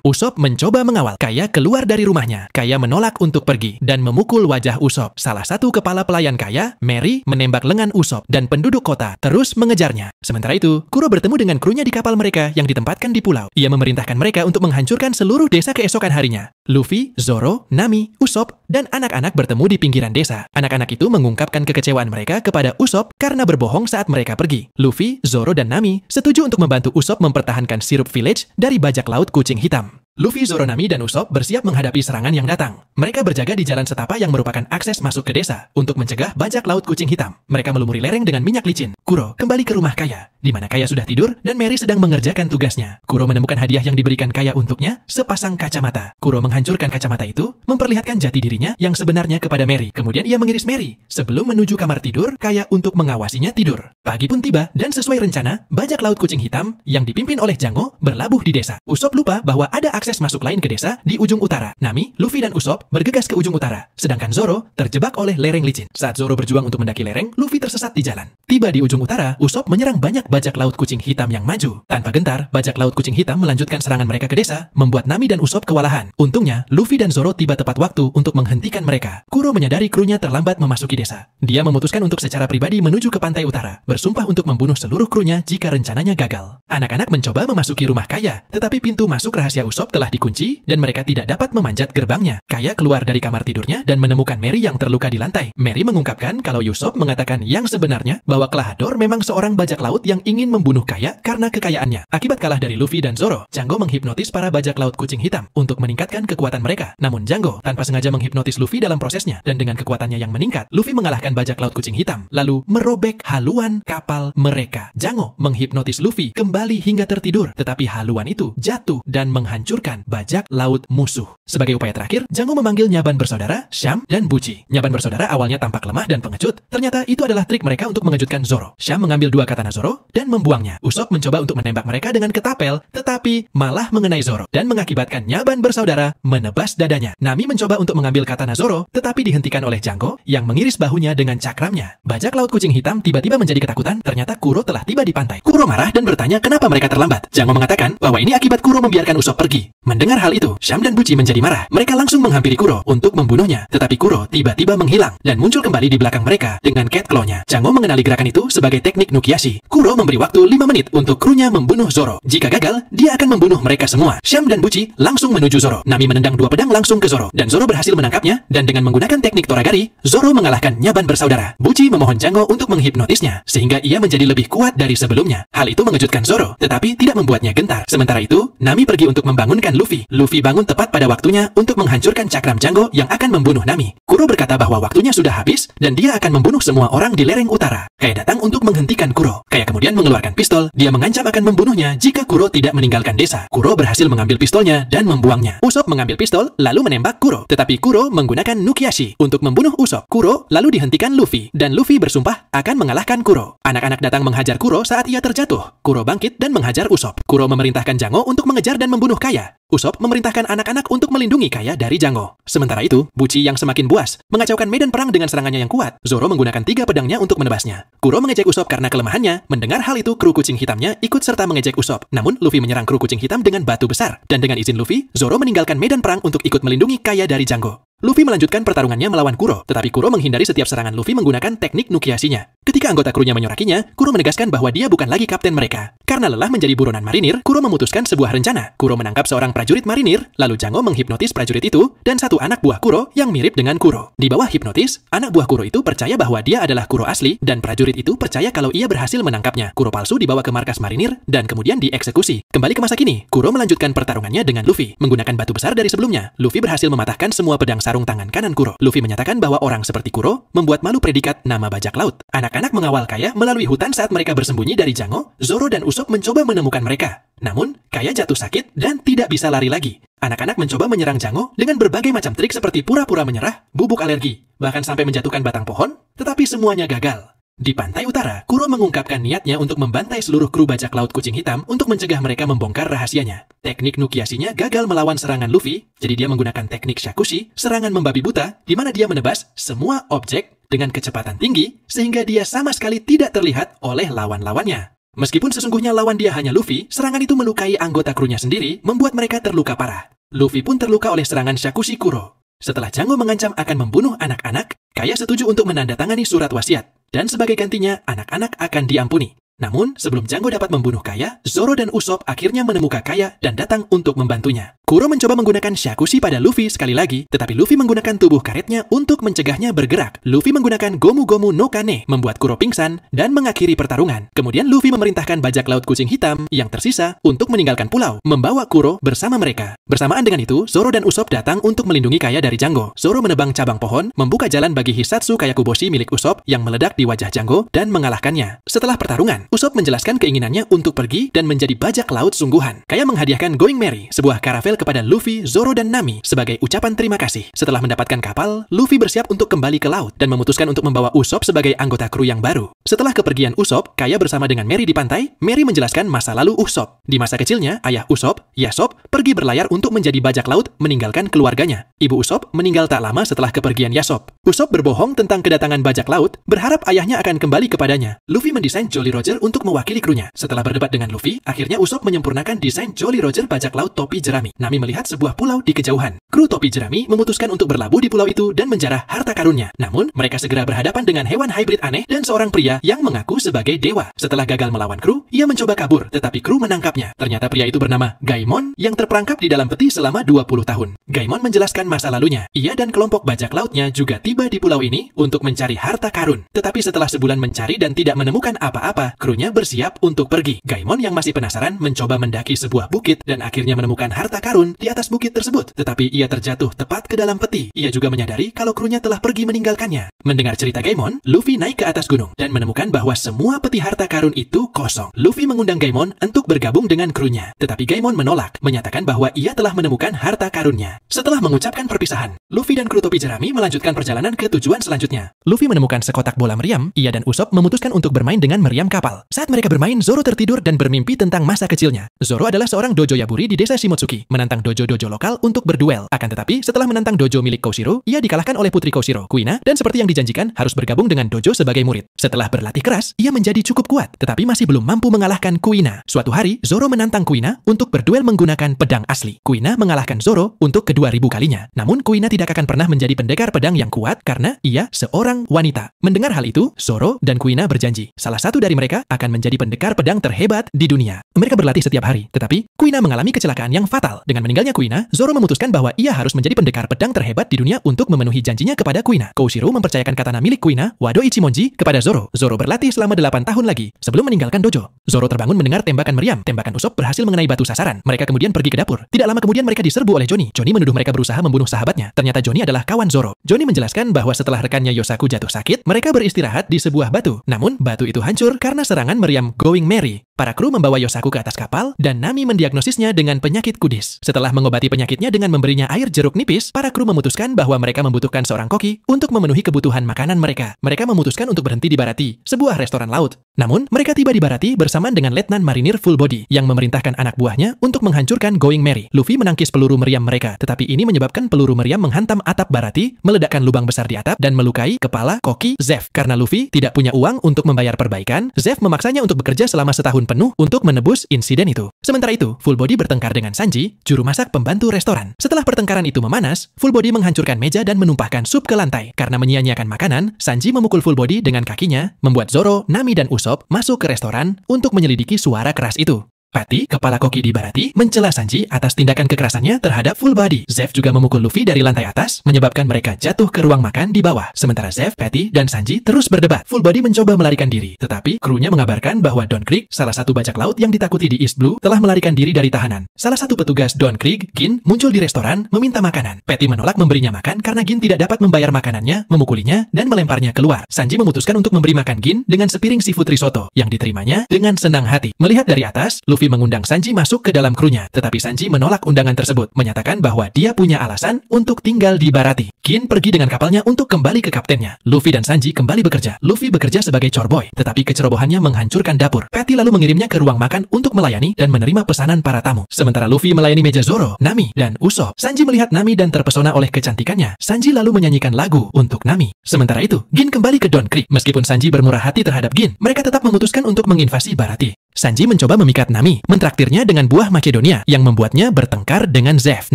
Speaker 1: Usopp mencoba mengawal Kaya keluar dari rumahnya. Kaya menolak untuk pergi dan memukul wajah Usopp. Salah satu kepala pelayan Kaya, Mary, menembak lengan Usopp dan penduduk kota terus mengejarnya. Sementara itu, Kuro bertemu dengan krunya di kapal mereka yang ditempatkan di pulau. Ia memerintahkan mereka untuk menghancurkan seluruh desa keesokan harinya. Luffy, Zoro, Nami, Usopp, dan anak-anak bertemu di pinggiran desa. Anak-anak itu mengungkapkan kekecewaan mereka kepada Usopp karena berbohong saat mereka pergi. Luffy, Zoro, dan Nami setuju untuk membantu Usopp mempertahankan Syrup Village dari bajak laut kucing hitam. Luffy, Zoro, Nami, dan Usopp bersiap menghadapi serangan yang datang. Mereka berjaga di jalan setapak yang merupakan akses masuk ke desa untuk mencegah bajak laut kucing hitam. Mereka melumuri lereng dengan minyak licin. Kuro kembali ke rumah Kaya, di mana Kaya sudah tidur dan Mary sedang mengerjakan tugasnya. Kuro menemukan hadiah yang diberikan Kaya untuknya, sepasang kacamata. Kuro menghancurkan kacamata itu, memperlihatkan jati dirinya yang sebenarnya kepada Mary. Kemudian ia mengiris Mary sebelum menuju kamar tidur Kaya untuk mengawasinya tidur. Pagi pun tiba dan sesuai rencana, bajak laut kucing hitam yang dipimpin oleh Jango berlabuh di desa. Usopp lupa bahwa ada akses masuk lain ke desa di ujung utara. Nami, Luffy, dan Usopp bergegas ke ujung utara, sedangkan Zoro terjebak oleh lereng licin. Saat Zoro berjuang untuk mendaki lereng, Luffy tersesat di jalan. Tiba di ujung utara, Usopp menyerang banyak bajak laut kucing hitam yang maju. Tanpa gentar, bajak laut kucing hitam melanjutkan serangan mereka ke desa, membuat Nami dan Usopp kewalahan. Untungnya, Luffy dan Zoro tiba tepat waktu untuk menghentikan mereka. Kuro menyadari krunya terlambat memasuki desa. Dia memutuskan untuk secara pribadi menuju ke pantai utara, bersumpah untuk membunuh seluruh krunya jika rencananya gagal. Anak-anak mencoba memasuki rumah Kaya, tetapi pintu masuk rahasia Usopp telah dikunci dan mereka tidak dapat memanjat gerbangnya. Kaya keluar dari kamar tidurnya dan menemukan Mary yang terluka di lantai. Mary mengungkapkan kalau Usopp mengatakan yang sebenarnya bahwa Klahadore memang seorang bajak laut yang ingin membunuh Kaya karena kekayaannya. Akibat kalah dari Luffy dan Zoro, Jango menghipnotis para bajak laut kucing hitam untuk meningkatkan kekuatan mereka. Namun Jango tanpa sengaja menghipnotis Luffy dalam prosesnya, dan dengan kekuatannya yang meningkat, Luffy mengalahkan bajak laut kucing hitam, lalu merobek haluan kapal mereka. Jango menghipnotis Luffy kembali hingga tertidur, tetapi haluan itu jatuh dan menghancurkan bajak laut musuh. Sebagai upaya terakhir, Jango memanggil Nyaban bersaudara, Sham, dan Buci. Nyaban bersaudara awalnya tampak lemah dan pengecut. Ternyata itu adalah trik mereka untuk mengejutkan Zoro. Sham mengambil dua katana Zoro dan membuangnya. Usopp mencoba untuk menembak mereka dengan ketapel, tetapi malah mengenai Zoro dan mengakibatkan Nyaban bersaudara menebas dadanya. Nami mencoba untuk mengambil katana Zoro, tetapi dihentikan oleh Jango yang mengiris bahunya dengan cakramnya. Bajak laut kucing hitam tiba-tiba menjadi ketakutan. Ternyata Kuro telah tiba di pantai. Kuro marah dan bertanya kenapa mereka terlambat. Jango mengatakan bahwa ini akibat Kuro membiarkan Usopp pergi. Mendengar hal itu, Sham dan Buci menjadi marah. Mereka langsung menghampiri Kuro untuk membunuhnya. Tetapi Kuro tiba-tiba menghilang dan muncul kembali di belakang mereka dengan cat claw-nya. Jango mengenali gerakan itu sebagai teknik Nukiashi. Kuro memberi waktu 5 menit untuk krunya membunuh Zoro. Jika gagal, dia akan membunuh mereka semua. Sham dan Buci langsung menuju Zoro. Nami menendang dua pedang langsung ke Zoro, dan Zoro berhasil menangkapnya, dan dengan menggunakan teknik Toragari, Zoro mengalahkan Nyaban bersaudara. Buci memohon Jango untuk menghipnotisnya, sehingga ia menjadi lebih kuat dari sebelumnya. Hal itu mengejutkan Zoro, tetapi tidak membuatnya gentar. Sementara itu, Nami pergi untuk membangunkan Luffy. Luffy bangun tepat pada waktunya untuk menghancurkan cakram Jango yang akan membunuh Nami. Kuro berkata bahwa waktunya sudah habis dan dia akan membunuh semua orang di lereng utara. Kaya datang untuk menghentikan Kuro. Kaya kemudian mengeluarkan pistol. Dia mengancam akan membunuhnya jika Kuro tidak meninggalkan desa. Kuro berhasil mengambil pistolnya dan membuangnya. Usopp mengambil pistol lalu menembak Kuro. Tetapi Kuro menggunakan Nukiashi untuk membunuh Usopp. Kuro lalu dihentikan Luffy dan Luffy bersumpah akan mengalahkan Kuro. Anak-anak datang menghajar Kuro saat ia terjatuh. Kuro bangkit dan menghajar Usopp. Kuro memerintahkan Jango untuk mengejar dan membunuh Kaya. Usopp memerintahkan anak-anak untuk melindungi Kaya dari Jango. Sementara itu, Buci yang semakin buas mengacaukan medan perang dengan serangannya yang kuat. Zoro menggunakan 3 pedangnya untuk menebasnya. Kuro mengejek Usopp karena kelemahannya. Mendengar hal itu, kru kucing hitamnya ikut serta mengejek Usopp. Namun, Luffy menyerang kru kucing hitam dengan batu besar. Dan dengan izin Luffy, Zoro meninggalkan medan perang untuk ikut melindungi Kaya dari Jango. Luffy melanjutkan pertarungannya melawan Kuro, tetapi Kuro menghindari setiap serangan Luffy menggunakan teknik Nukiasinya. Ketika anggota krunya menyorakinya, Kuro menegaskan bahwa dia bukan lagi kapten mereka. Karena lelah menjadi buronan marinir, Kuro memutuskan sebuah rencana. Kuro menangkap seorang prajurit marinir, lalu Jango menghipnotis prajurit itu dan satu anak buah Kuro yang mirip dengan Kuro. Di bawah hipnotis, anak buah Kuro itu percaya bahwa dia adalah Kuro asli dan prajurit itu percaya kalau ia berhasil menangkapnya. Kuro palsu dibawa ke markas marinir dan kemudian dieksekusi. Kembali ke masa kini, Kuro melanjutkan pertarungannya dengan Luffy. Menggunakan batu besar dari sebelumnya, Luffy berhasil mematahkan semua pedang sarung tangan kanan Kuro. Luffy menyatakan bahwa orang seperti Kuro membuat malu predikat nama bajak laut. Anak-anak mengawal Kaya melalui hutan saat mereka bersembunyi dari Jango. Zoro dan Usopp mencoba menemukan mereka. Namun, Kaya jatuh sakit dan tidak bisa lari lagi. Anak-anak mencoba menyerang Jango dengan berbagai macam trik seperti pura-pura menyerah, bubuk alergi, bahkan sampai menjatuhkan batang pohon, tetapi semuanya gagal. Di pantai utara, Kuro mengungkapkan niatnya untuk membantai seluruh kru bajak laut kucing hitam untuk mencegah mereka membongkar rahasianya. Teknik Nukiasinya gagal melawan serangan Luffy, jadi dia menggunakan teknik Shakushi, serangan membabi buta, di mana dia menebas semua objek dengan kecepatan tinggi, sehingga dia sama sekali tidak terlihat oleh lawan-lawannya. Meskipun sesungguhnya lawan dia hanya Luffy, serangan itu melukai anggota krunya sendiri, membuat mereka terluka parah. Luffy pun terluka oleh serangan Shakushi Kuro. Setelah Jango mengancam akan membunuh anak-anak, Kaya setuju untuk menandatangani surat wasiat, dan sebagai gantinya, anak-anak akan diampuni. Namun, sebelum Jango dapat membunuh Kaya, Zoro dan Usopp akhirnya menemukan Kaya dan datang untuk membantunya. Kuro mencoba menggunakan Shakushi pada Luffy sekali lagi, tetapi Luffy menggunakan tubuh karetnya untuk mencegahnya bergerak. Luffy menggunakan Gomu Gomu no Kane, membuat Kuro pingsan dan mengakhiri pertarungan. Kemudian Luffy memerintahkan bajak laut kucing hitam yang tersisa untuk meninggalkan pulau, membawa Kuro bersama mereka. Bersamaan dengan itu, Zoro dan Usopp datang untuk melindungi Kaya dari Jango. Zoro menebang cabang pohon, membuka jalan bagi Hisatsu Kayakuboshi milik Usopp yang meledak di wajah Jango dan mengalahkannya. Setelah pertarungan, Usopp menjelaskan keinginannya untuk pergi dan menjadi bajak laut sungguhan. Kaya menghadiahkan Going Merry, sebuah karavel kepada Luffy, Zoro, dan Nami sebagai ucapan terima kasih. Setelah mendapatkan kapal, Luffy bersiap untuk kembali ke laut dan memutuskan untuk membawa Usopp sebagai anggota kru yang baru. Setelah kepergian Usopp, Kaya bersama dengan Merry di pantai. Merry menjelaskan masa lalu Usopp. Di masa kecilnya, ayah Usopp, Yasop, pergi berlayar untuk menjadi bajak laut meninggalkan keluarganya. Ibu Usopp meninggal tak lama setelah kepergian Yasop. Usopp berbohong tentang kedatangan bajak laut, berharap ayahnya akan kembali kepadanya. Luffy mendesain Jolly Roger untuk mewakili krunya. Setelah berdebat dengan Luffy, akhirnya Usopp menyempurnakan desain Jolly Roger bajak laut topi jerami. Nami melihat sebuah pulau di kejauhan. Kru topi jerami memutuskan untuk berlabuh di pulau itu dan menjarah harta karunnya. Namun, mereka segera berhadapan dengan hewan hybrid aneh dan seorang pria yang mengaku sebagai dewa. Setelah gagal melawan kru, ia mencoba kabur, tetapi kru menangkapnya. Ternyata pria itu bernama Gaimon yang terperangkap di dalam peti selama 20 tahun. Gaimon menjelaskan masa lalunya. Ia dan kelompok bajak lautnya juga tiba di pulau ini untuk mencari harta karun. Tetapi setelah sebulan mencari dan tidak menemukan apa-apa, krunya bersiap untuk pergi. Gaimon yang masih penasaran mencoba mendaki sebuah bukit dan akhirnya menemukan harta karun di atas bukit tersebut. Tetapi ia terjatuh tepat ke dalam peti. Ia juga menyadari kalau krunya telah pergi meninggalkannya. Mendengar cerita Gaimon, Luffy naik ke atas gunung dan menemukan bahwa semua peti harta karun itu kosong. Luffy mengundang Gaimon untuk bergabung dengan krunya. Tetapi Gaimon menolak, menyatakan bahwa ia telah menemukan harta karunnya. Setelah mengucapkan perpisahan, Luffy dan kru topi jerami melanjutkan perjalanan ke tujuan selanjutnya. Luffy menemukan sekotak bola meriam. Ia dan Usopp memutuskan untuk bermain dengan meriam kapal. Saat mereka bermain, Zoro tertidur dan bermimpi tentang masa kecilnya. Zoro adalah seorang dojo Yaburi di desa Shimotsuki, menantang dojo-dojo lokal untuk berduel. Akan tetapi, setelah menantang dojo milik Koshiro, ia dikalahkan oleh putri Koshiro, Kuina, dan seperti yang dijanjikan, harus bergabung dengan dojo sebagai murid. Setelah berlatih keras, ia menjadi cukup kuat, tetapi masih belum mampu mengalahkan Kuina. Suatu hari, Zoro menantang Kuina untuk berduel menggunakan pedang asli. Kuina mengalahkan Zoro untuk ke-2000 kalinya. Namun, Kuina tidak akan pernah menjadi pendekar pedang yang kuat karena ia seorang wanita. Mendengar hal itu, Zoro dan Kuina berjanji, salah satu dari mereka akan menjadi pendekar pedang terhebat di dunia. Mereka berlatih setiap hari, tetapi Kuina mengalami kecelakaan yang fatal. Dengan meninggalnya Kuina, Zoro memutuskan bahwa ia harus menjadi pendekar pedang terhebat di dunia untuk memenuhi janjinya kepada Kuina. Koshiro mempercayakan katana milik Kuina, Wado Ichimonji, kepada Zoro. Zoro berlatih selama 8 tahun lagi sebelum meninggalkan dojo. Zoro terbangun mendengar tembakan meriam. Tembakan Usopp berhasil mengenai batu sasaran. Mereka kemudian pergi ke dapur. Tidak lama kemudian mereka diserbu oleh Johnny. Johnny menuduh mereka berusaha membunuh sahabatnya. Ternyata Johnny adalah kawan Zoro. Johnny menjelaskan bahwa setelah rekannya Yosaku jatuh sakit, mereka beristirahat di sebuah batu. Namun, batu itu hancur karena serangan meriam Going Merry. Para kru membawa Yosaku ke atas kapal dan Nami mendiagnosisnya dengan penyakit kudis. Setelah mengobati penyakitnya dengan memberinya air jeruk nipis, para kru memutuskan bahwa mereka membutuhkan seorang koki untuk memenuhi kebutuhan makanan mereka. Mereka memutuskan untuk berhenti di Barati, sebuah restoran laut. Namun, mereka tiba di Barati bersamaan dengan Letnan Marinir Full Body yang memerintahkan anak buahnya untuk menghancurkan Going Merry. Luffy menangkis peluru meriam mereka, tetapi ini menyebabkan peluru meriam menghantam atap Barati, meledakkan lubang besar di atap dan melukai kepala koki Zeff. Karena Luffy tidak punya uang untuk membayar perbaikan, Zeff memaksanya untuk bekerja selama setahun penuh untuk menebus insiden itu. Sementara itu, Full Body bertengkar dengan Sanji, juru masak pembantu restoran. Setelah pertengkaran itu memanas, Full Body menghancurkan meja dan menumpahkan sup ke lantai. Karena menyia-nyiakan makanan, Sanji memukul Full Body dengan kakinya, membuat Zoro, Nami, dan Usopp masuk ke restoran untuk menyelidiki suara keras itu. Patty, kepala koki di Baratie, mencela Sanji atas tindakan kekerasannya terhadap Full Body. Zeff juga memukul Luffy dari lantai atas, menyebabkan mereka jatuh ke ruang makan di bawah. Sementara Zeff, Patty, dan Sanji terus berdebat. Full Body mencoba melarikan diri, tetapi krunya mengabarkan bahwa Don Krieg, salah satu bajak laut yang ditakuti di East Blue, telah melarikan diri dari tahanan. Salah satu petugas Don Krieg, Gin, muncul di restoran, meminta makanan. Patty menolak memberinya makan karena Gin tidak dapat membayar makanannya, memukulinya, dan melemparnya keluar. Sanji memutuskan untuk memberi makan Gin dengan sepiring seafood risotto, yang diterimanya dengan senang hati. Melihat dari atas, Luffy mengundang Sanji masuk ke dalam krunya, tetapi Sanji menolak undangan tersebut, menyatakan bahwa dia punya alasan untuk tinggal di Baratie. Gin pergi dengan kapalnya untuk kembali ke kaptennya. Luffy dan Sanji kembali bekerja. Luffy bekerja sebagai chorboy, tetapi kecerobohannya menghancurkan dapur. Patty lalu mengirimnya ke ruang makan untuk melayani dan menerima pesanan para tamu. Sementara Luffy melayani meja Zoro, Nami, dan Usopp. Sanji melihat Nami dan terpesona oleh kecantikannya. Sanji lalu menyanyikan lagu untuk Nami. Sementara itu, Gin kembali ke Don Krieg. Meskipun Sanji bermurah hati terhadap Gin, mereka tetap memutuskan untuk menginvasi Baratie. Sanji mencoba memikat Nami, mentraktirnya dengan buah Makedonia yang membuatnya bertengkar dengan Zeff.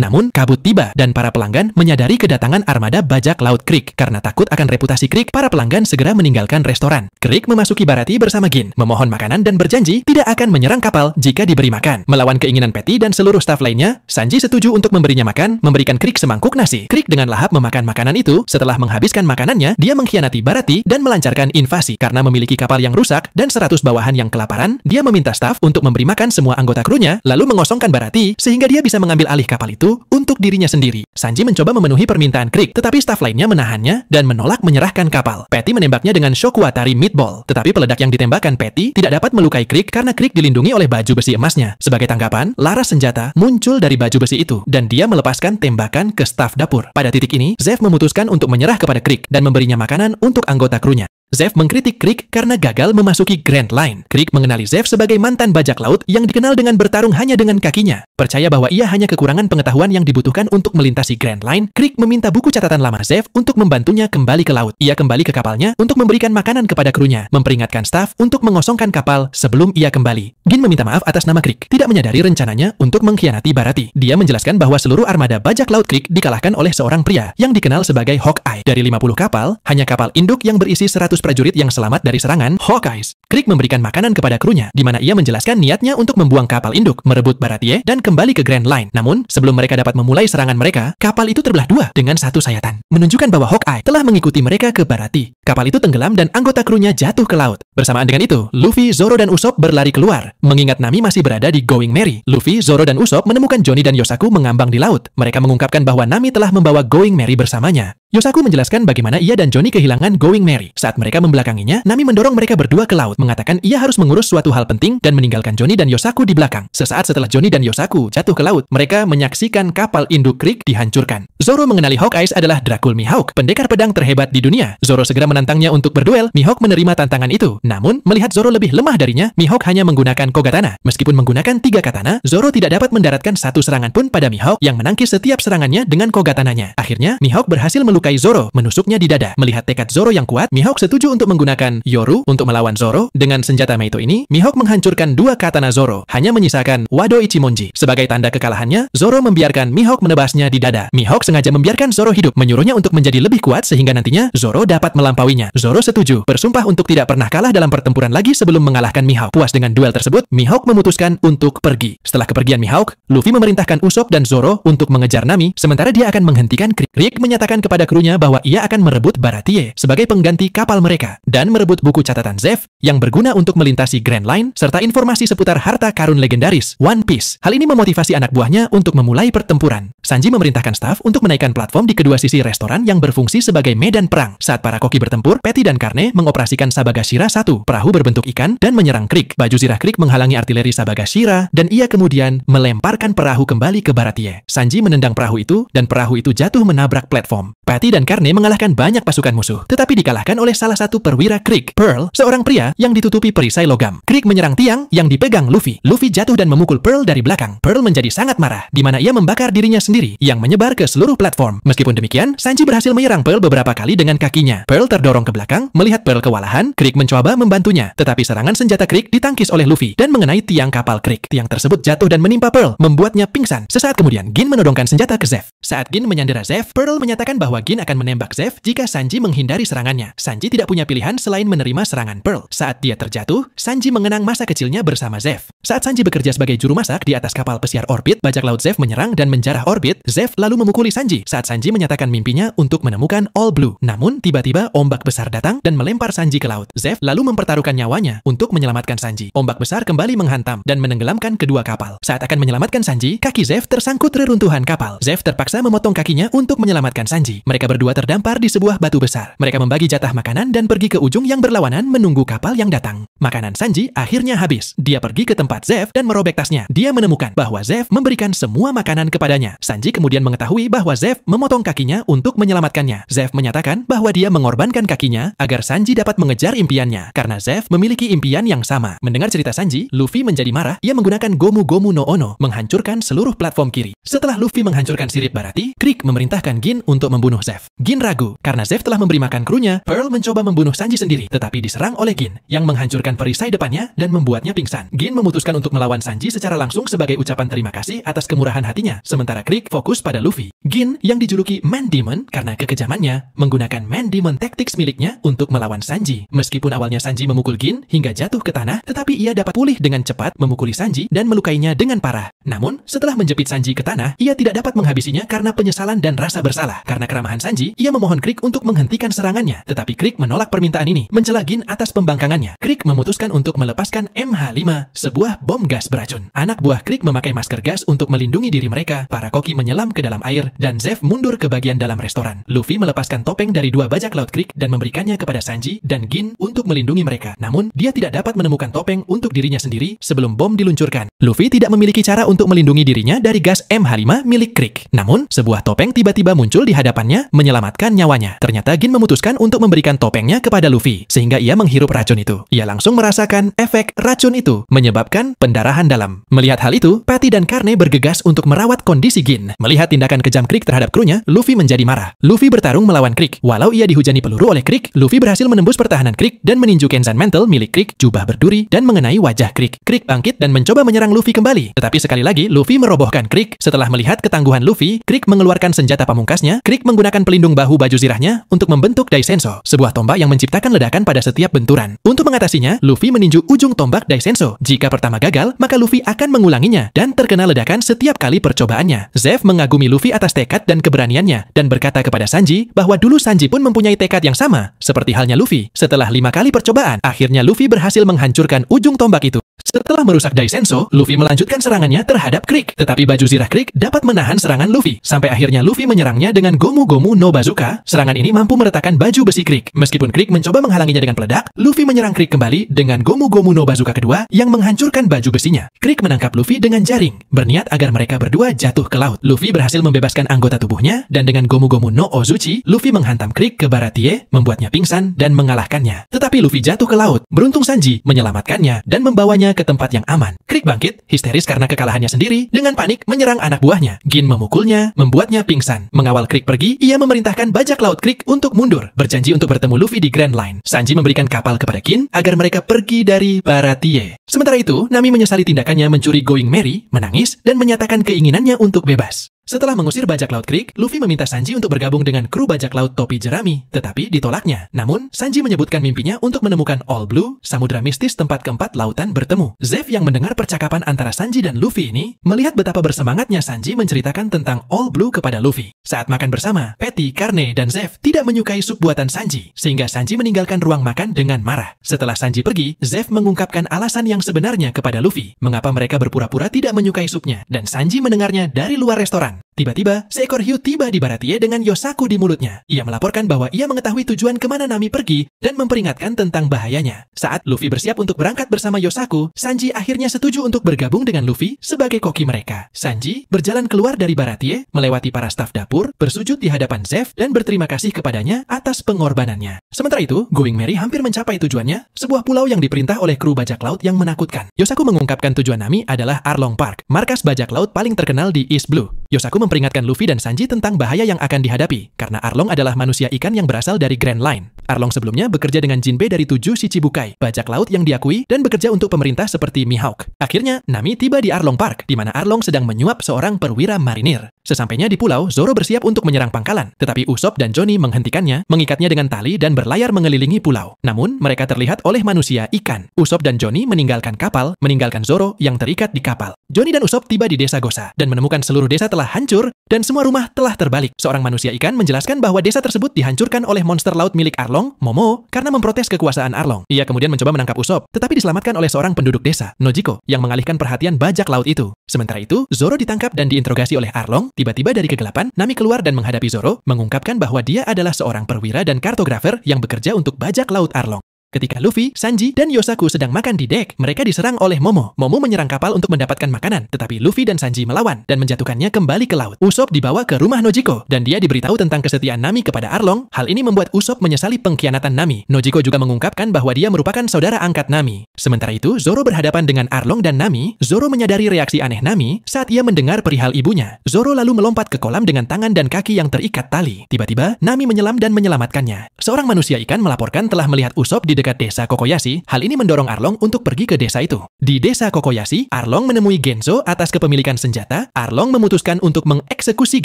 Speaker 1: Namun, kabut tiba dan para pelanggan menyadari kedatangan armada bajak laut Krieg. Karena takut akan reputasi Krieg, para pelanggan segera meninggalkan restoran. Krieg memasuki Baratie bersama Gin, memohon makanan dan berjanji tidak akan menyerang kapal jika diberi makan. Melawan keinginan Patty dan seluruh staf lainnya, Sanji setuju untuk memberinya makan, memberikan Krieg semangkuk nasi. Krieg dengan lahap memakan makanan itu. Setelah menghabiskan makanannya, dia mengkhianati Baratie dan melancarkan invasi. Karena memiliki kapal yang rusak dan 100 bawahan yang kelaparan, dia meminta staf untuk memberi makan semua anggota krunya, lalu mengosongkan Baratie sehingga dia bisa mengambil alih kapal itu untuk dirinya sendiri. Sanji mencoba memenuhi permintaan Krieg, tetapi staf lainnya menahannya dan menolak menyerahkan kapal. Patty menembaknya dengan Shokuatari Meatball, tetapi peledak yang ditembakkan Patty tidak dapat melukai Krieg karena Krieg dilindungi oleh baju besi emasnya. Sebagai tanggapan, laras senjata muncul dari baju besi itu dan dia melepaskan tembakan ke staf dapur. Pada titik ini, Zeff memutuskan untuk menyerah kepada Krieg dan memberinya makanan untuk anggota krunya. Zeff mengkritik Krieg karena gagal memasuki Grand Line. Krieg mengenali Zeff sebagai mantan bajak laut yang dikenal dengan bertarung hanya dengan kakinya. Percaya bahwa ia hanya kekurangan pengetahuan yang dibutuhkan untuk melintasi Grand Line, Krieg meminta buku catatan lama Zeff untuk membantunya kembali ke laut. Ia kembali ke kapalnya untuk memberikan makanan kepada krunya, memperingatkan staf untuk mengosongkan kapal sebelum ia kembali. Gin meminta maaf atas nama Krieg, tidak menyadari rencananya untuk mengkhianati Baratie. Dia menjelaskan bahwa seluruh armada bajak laut Krieg dikalahkan oleh seorang pria yang dikenal sebagai Hawkeye. Dari 50 kapal, hanya kapal induk yang berisi 100 prajurit yang selamat dari serangan Hawkeyes. Krieg memberikan makanan kepada krunya, di mana ia menjelaskan niatnya untuk membuang kapal induk, merebut Baratie, dan kembali ke Grand Line. Namun, sebelum mereka dapat memulai serangan mereka, kapal itu terbelah dua dengan satu sayatan, menunjukkan bahwa Hawkeye telah mengikuti mereka ke Baratie. Kapal itu tenggelam dan anggota krunya jatuh ke laut. Bersamaan dengan itu, Luffy, Zoro, dan Usopp berlari keluar. Mengingat Nami masih berada di Going Merry, Luffy, Zoro, dan Usopp menemukan Johnny dan Yosaku mengambang di laut. Mereka mengungkapkan bahwa Nami telah membawa Going Merry bersamanya. Yosaku menjelaskan bagaimana ia dan Johnny kehilangan Going Merry. Saat mereka membelakanginya, Nami mendorong mereka berdua ke laut, mengatakan ia harus mengurus suatu hal penting dan meninggalkan Johnny dan Yosaku di belakang. Sesaat setelah Johnny dan Yosaku jatuh ke laut, mereka menyaksikan kapal induk Krieg dihancurkan. Zoro mengenali Hawkeyes adalah Dracul Mihawk, pendekar pedang terhebat di dunia. Zoro segera menantangnya untuk berduel. Mihawk menerima tantangan itu. Namun, melihat Zoro lebih lemah darinya, Mihawk hanya menggunakan Kogatana. Meskipun menggunakan 3 katana, Zoro tidak dapat mendaratkan satu serangan pun pada Mihawk yang menangkis setiap serangannya dengan Kogatananya. Akhirnya, Mihawk berhasil melukai Zoro, menusuknya di dada. Melihat tekad Zoro yang kuat, Mihawk setuju untuk menggunakan Yoru untuk melawan Zoro. Dengan senjata Meito ini, Mihawk menghancurkan 2 katana Zoro, hanya menyisakan Wado Ichimonji. Sebagai tanda kekalahannya, Zoro membiarkan Mihawk menebasnya di dada. Mihawk sengaja membiarkan Zoro hidup, menyuruhnya untuk menjadi lebih kuat sehingga nantinya Zoro dapat melampauinya. Zoro setuju, bersumpah untuk tidak pernah kalah dalam pertempuran lagi sebelum mengalahkan Mihawk. Puas dengan duel tersebut, Mihawk memutuskan untuk pergi. Setelah kepergian Mihawk, Luffy memerintahkan Usopp dan Zoro untuk mengejar Nami, sementara dia akan menghentikan Krieg. Krieg menyatakan kepada krunya bahwa ia akan merebut Baratie sebagai pengganti kapal mereka dan merebut buku catatan Zeff yang berguna untuk melintasi Grand Line serta informasi seputar harta karun legendaris One Piece. Hal ini memotivasi anak buahnya untuk memulai pertempuran. Sanji memerintahkan staf untuk menaikkan platform di kedua sisi restoran yang berfungsi sebagai medan perang. Saat para koki bertempur, Patty dan Karne mengoperasikan Sabagashira 1, perahu berbentuk ikan, dan menyerang Krieg. Baju zirah Krieg menghalangi artileri Sabagashira dan ia kemudian melemparkan perahu kembali ke Baratie. Sanji menendang perahu itu dan perahu itu jatuh menabrak platform. Patty Patty dan Carne mengalahkan banyak pasukan musuh, tetapi dikalahkan oleh salah satu perwira Krieg, Pearl, seorang pria yang ditutupi perisai logam. Krieg menyerang tiang yang dipegang Luffy. Luffy jatuh dan memukul Pearl dari belakang. Pearl menjadi sangat marah, di mana ia membakar dirinya sendiri, yang menyebar ke seluruh platform. Meskipun demikian, Sanji berhasil menyerang Pearl beberapa kali dengan kakinya. Pearl terdorong ke belakang, melihat Pearl kewalahan, Krieg mencoba membantunya, tetapi serangan senjata Krieg ditangkis oleh Luffy dan mengenai tiang kapal Krieg. Tiang tersebut jatuh dan menimpa Pearl, membuatnya pingsan. Sesaat kemudian, Gin menodongkan senjata ke Zeff. Saat Gin menyandera Zeff, Pearl menyatakan bahwa Gin akan menembak Zeff jika Sanji menghindari serangannya. Sanji tidak punya pilihan selain menerima serangan Pearl. Saat dia terjatuh, Sanji mengenang masa kecilnya bersama Zeff. Saat Sanji bekerja sebagai juru masak di atas kapal pesiar Orbit, bajak laut Zeff menyerang dan menjarah Orbit. Zeff lalu memukuli Sanji saat Sanji menyatakan mimpinya untuk menemukan All Blue. Namun, tiba-tiba ombak besar datang dan melempar Sanji ke laut. Zeff lalu mempertaruhkan nyawanya untuk menyelamatkan Sanji. Ombak besar kembali menghantam dan menenggelamkan kedua kapal. Saat akan menyelamatkan Sanji, kaki Zeff tersangkut reruntuhan kapal. Zeff terpaksa memotong kakinya untuk menyelamatkan Sanji. Mereka berdua terdampar di sebuah batu besar. Mereka membagi jatah makanan dan pergi ke ujung yang berlawanan menunggu kapal yang datang. Makanan Sanji akhirnya habis. Dia pergi ke tempat Zeff dan merobek tasnya. Dia menemukan bahwa Zeff memberikan semua makanan kepadanya. Sanji kemudian mengetahui bahwa Zeff memotong kakinya untuk menyelamatkannya. Zeff menyatakan bahwa dia mengorbankan kakinya agar Sanji dapat mengejar impiannya, karena Zeff memiliki impian yang sama. Mendengar cerita Sanji, Luffy menjadi marah. Ia menggunakan Gomu Gomu no Ono, menghancurkan seluruh platform kiri. Setelah Luffy menghancurkan sirip Baratie, Krieg memerintahkan Gin untuk membunuh Zeff. Gin ragu, karena Zeff telah memberi makan krunya. Pearl mencoba membunuh Sanji sendiri, tetapi diserang oleh Gin, yang menghancurkan perisai depannya dan membuatnya pingsan. Gin memutuskan untuk melawan Sanji secara langsung sebagai ucapan terima kasih atas kemurahan hatinya, sementara Krieg fokus pada Luffy. Gin, yang dijuluki Man Demon karena kekejamannya, menggunakan Man Demon Tactics miliknya untuk melawan Sanji. Meskipun awalnya Sanji memukul Gin hingga jatuh ke tanah, tetapi ia dapat pulih dengan cepat memukuli Sanji dan melukainya dengan parah. Namun, setelah menjepit Sanji ke tanah, ia tidak dapat menghabisinya karena penyesalan dan rasa bersalah. Karena keramahan Sanji, ia memohon Krieg untuk menghentikan serangannya, tetapi Krieg menolak permintaan ini, mencela Gin atas pembangkangannya. Krieg memutuskan untuk melepaskan MH5, sebuah bom gas beracun. Anak buah Krieg memakai masker gas untuk melindungi diri mereka. Para koki menyelam ke dalam air, dan Zeff mundur ke bagian dalam restoran. Luffy melepaskan topeng dari dua bajak laut Krieg dan memberikannya kepada Sanji dan Gin untuk melindungi mereka. Namun, dia tidak dapat menemukan topeng untuk dirinya sendiri sebelum bom diluncurkan. Luffy tidak memiliki cara untuk melindungi dirinya dari gas MH5 milik Krieg. Namun, sebuah topeng tiba-tiba muncul di hadapannya, menyelamatkan nyawanya. Ternyata Gin memutuskan untuk memberikan topengnya kepada Luffy, sehingga ia menghirup racun itu. Ia langsung merasakan efek racun itu, menyebabkan pendarahan dalam. Melihat hal itu, Patty dan Carne bergegas untuk merawat kondisi Gin. Melihat tindakan kejam Krieg terhadap krunya, Luffy menjadi marah. Luffy bertarung melawan Krieg. Walau ia dihujani peluru oleh Krieg, Luffy berhasil menembus pertahanan Krieg dan meninju Kenzan Mantle milik Krieg, jubah berduri, dan mengenai wajah Krieg. Krieg bangkit dan mencoba menyerang Luffy kembali. Tetapi sekali lagi, Luffy merobohkan Krieg. Setelah melihat ketangguhan Luffy, Krieg mengeluarkan senjata pamungkasnya. Krieg menggunakan pelindung bahu baju zirahnya untuk membentuk Daisenso, sebuah tombak yang menciptakan ledakan pada setiap benturan. Untuk mengatasinya, Luffy meninju ujung tombak Daisenso. Jika pertama gagal, maka Luffy akan mengulanginya dan terkena ledakan setiap kali percobaannya. Zeff mengagumi Luffy atas tekad dan keberaniannya dan berkata kepada Sanji bahwa dulu Sanji pun mempunyai tekad yang sama, seperti halnya Luffy. Setelah 5 kali percobaan, akhirnya Luffy berhasil menghancurkan ujung tombak itu. Setelah merusak Daisenso, Luffy melanjutkan serangannya terhadap Krieg. Tetapi baju zirah Krieg dapat menahan serangan Luffy. Sampai akhirnya Luffy menyerangnya dengan Gomu Gomu no Bazooka. Serangan ini mampu meretakkan baju besi Krieg. Meskipun Krieg mencoba menghalanginya dengan peledak, Luffy menyerang Krieg kembali dengan Gomu Gomu no Bazooka kedua yang menghancurkan baju besinya. Krieg menangkap Luffy dengan jaring, berniat agar mereka berdua jatuh ke laut. Luffy berhasil membebaskan anggota tubuhnya, dan dengan Gomu Gomu no Ozuchi, Luffy menghantam Krieg ke Baratie, membuatnya pingsan dan mengalahkannya. Tetapi Luffy jatuh ke laut. Beruntung Sanji menyelamatkannya dan membawanya ke tempat yang aman. Krieg bangkit, histeris karena kekalahannya sendiri, dengan panik menyerang anak buahnya. Gin memukulnya, membuatnya pingsan. Mengawal Krieg pergi, ia memerintahkan bajak laut Krieg untuk mundur, berjanji untuk bertemu Luffy di Grand Line. Sanji memberikan kapal kepada Gin agar mereka pergi dari Baratie. Sementara itu, Nami menyesali tindakannya mencuri Going Merry, menangis, dan menyatakan keinginannya untuk bebas. Setelah mengusir bajak laut Krieg, Luffy meminta Sanji untuk bergabung dengan kru bajak laut topi jerami, tetapi ditolaknya. Namun, Sanji menyebutkan mimpinya untuk menemukan All Blue, samudra mistis tempat keempat lautan bertemu. Zeff yang mendengar percakapan antara Sanji dan Luffy ini, melihat betapa bersemangatnya Sanji menceritakan tentang All Blue kepada Luffy. Saat makan bersama, Patty, Carne, dan Zeff tidak menyukai sup buatan Sanji, sehingga Sanji meninggalkan ruang makan dengan marah. Setelah Sanji pergi, Zeff mengungkapkan alasan yang sebenarnya kepada Luffy, mengapa mereka berpura-pura tidak menyukai supnya, dan Sanji mendengarnya dari luar restoran. depan. Tiba-tiba, seekor hiu tiba di Baratie dengan Yosaku di mulutnya. Ia melaporkan bahwa ia mengetahui tujuan kemana Nami pergi dan memperingatkan tentang bahayanya. Saat Luffy bersiap untuk berangkat bersama Yosaku, Sanji akhirnya setuju untuk bergabung dengan Luffy sebagai koki mereka. Sanji berjalan keluar dari Baratie, melewati para staf dapur, bersujud di hadapan Zeff dan berterima kasih kepadanya atas pengorbanannya. Sementara itu, Going Merry hampir mencapai tujuannya, sebuah pulau yang diperintah oleh kru bajak laut yang menakutkan. Yosaku mengungkapkan tujuan Nami adalah Arlong Park, markas bajak laut paling terkenal di East Blue. Yosaku memperingatkan Luffy dan Sanji tentang bahaya yang akan dihadapi, karena Arlong adalah manusia ikan yang berasal dari Grand Line. Arlong sebelumnya bekerja dengan Jinbe dari 7 Shichibukai, bajak laut yang diakui dan bekerja untuk pemerintah seperti Mihawk. Akhirnya, Nami tiba di Arlong Park, di mana Arlong sedang menyuap seorang perwira marinir. Sesampainya di pulau, Zoro bersiap untuk menyerang pangkalan, tetapi Usopp dan Johnny menghentikannya, mengikatnya dengan tali dan berlayar mengelilingi pulau. Namun, mereka terlihat oleh manusia ikan. Usopp dan Johnny meninggalkan kapal, meninggalkan Zoro yang terikat di kapal. Johnny dan Usopp tiba di desa Gosa dan menemukan seluruh desa telah hancur dan semua rumah telah terbalik. Seorang manusia ikan menjelaskan bahwa desa tersebut dihancurkan oleh monster laut milik Arlong, Momo, karena memprotes kekuasaan Arlong. Ia kemudian mencoba menangkap Usopp, tetapi diselamatkan oleh seorang penduduk desa, Nojiko, yang mengalihkan perhatian bajak laut itu. Sementara itu, Zoro ditangkap dan diinterogasi oleh Arlong. Tiba-tiba dari kegelapan, Nami keluar dan menghadapi Zoro, mengungkapkan bahwa dia adalah seorang perwira dan kartografer yang bekerja untuk bajak laut Arlong. Ketika Luffy, Sanji, dan Yosaku sedang makan di dek, mereka diserang oleh Momo. Momo menyerang kapal untuk mendapatkan makanan, tetapi Luffy dan Sanji melawan dan menjatuhkannya kembali ke laut. Usopp dibawa ke rumah Nojiko, dan dia diberitahu tentang kesetiaan Nami kepada Arlong. Hal ini membuat Usopp menyesali pengkhianatan Nami. Nojiko juga mengungkapkan bahwa dia merupakan saudara angkat Nami. Sementara itu, Zoro berhadapan dengan Arlong dan Nami. Zoro menyadari reaksi aneh Nami saat ia mendengar perihal ibunya. Zoro lalu melompat ke kolam dengan tangan dan kaki yang terikat tali. Tiba-tiba, Nami menyelam dan menyelamatkannya. Seorang manusia ikan melaporkan telah melihat Usopp di dekat desa Kokoyashi. Hal ini mendorong Arlong untuk pergi ke desa itu. Di desa Kokoyashi, Arlong menemui Genzo atas kepemilikan senjata. Arlong memutuskan untuk mengeksekusi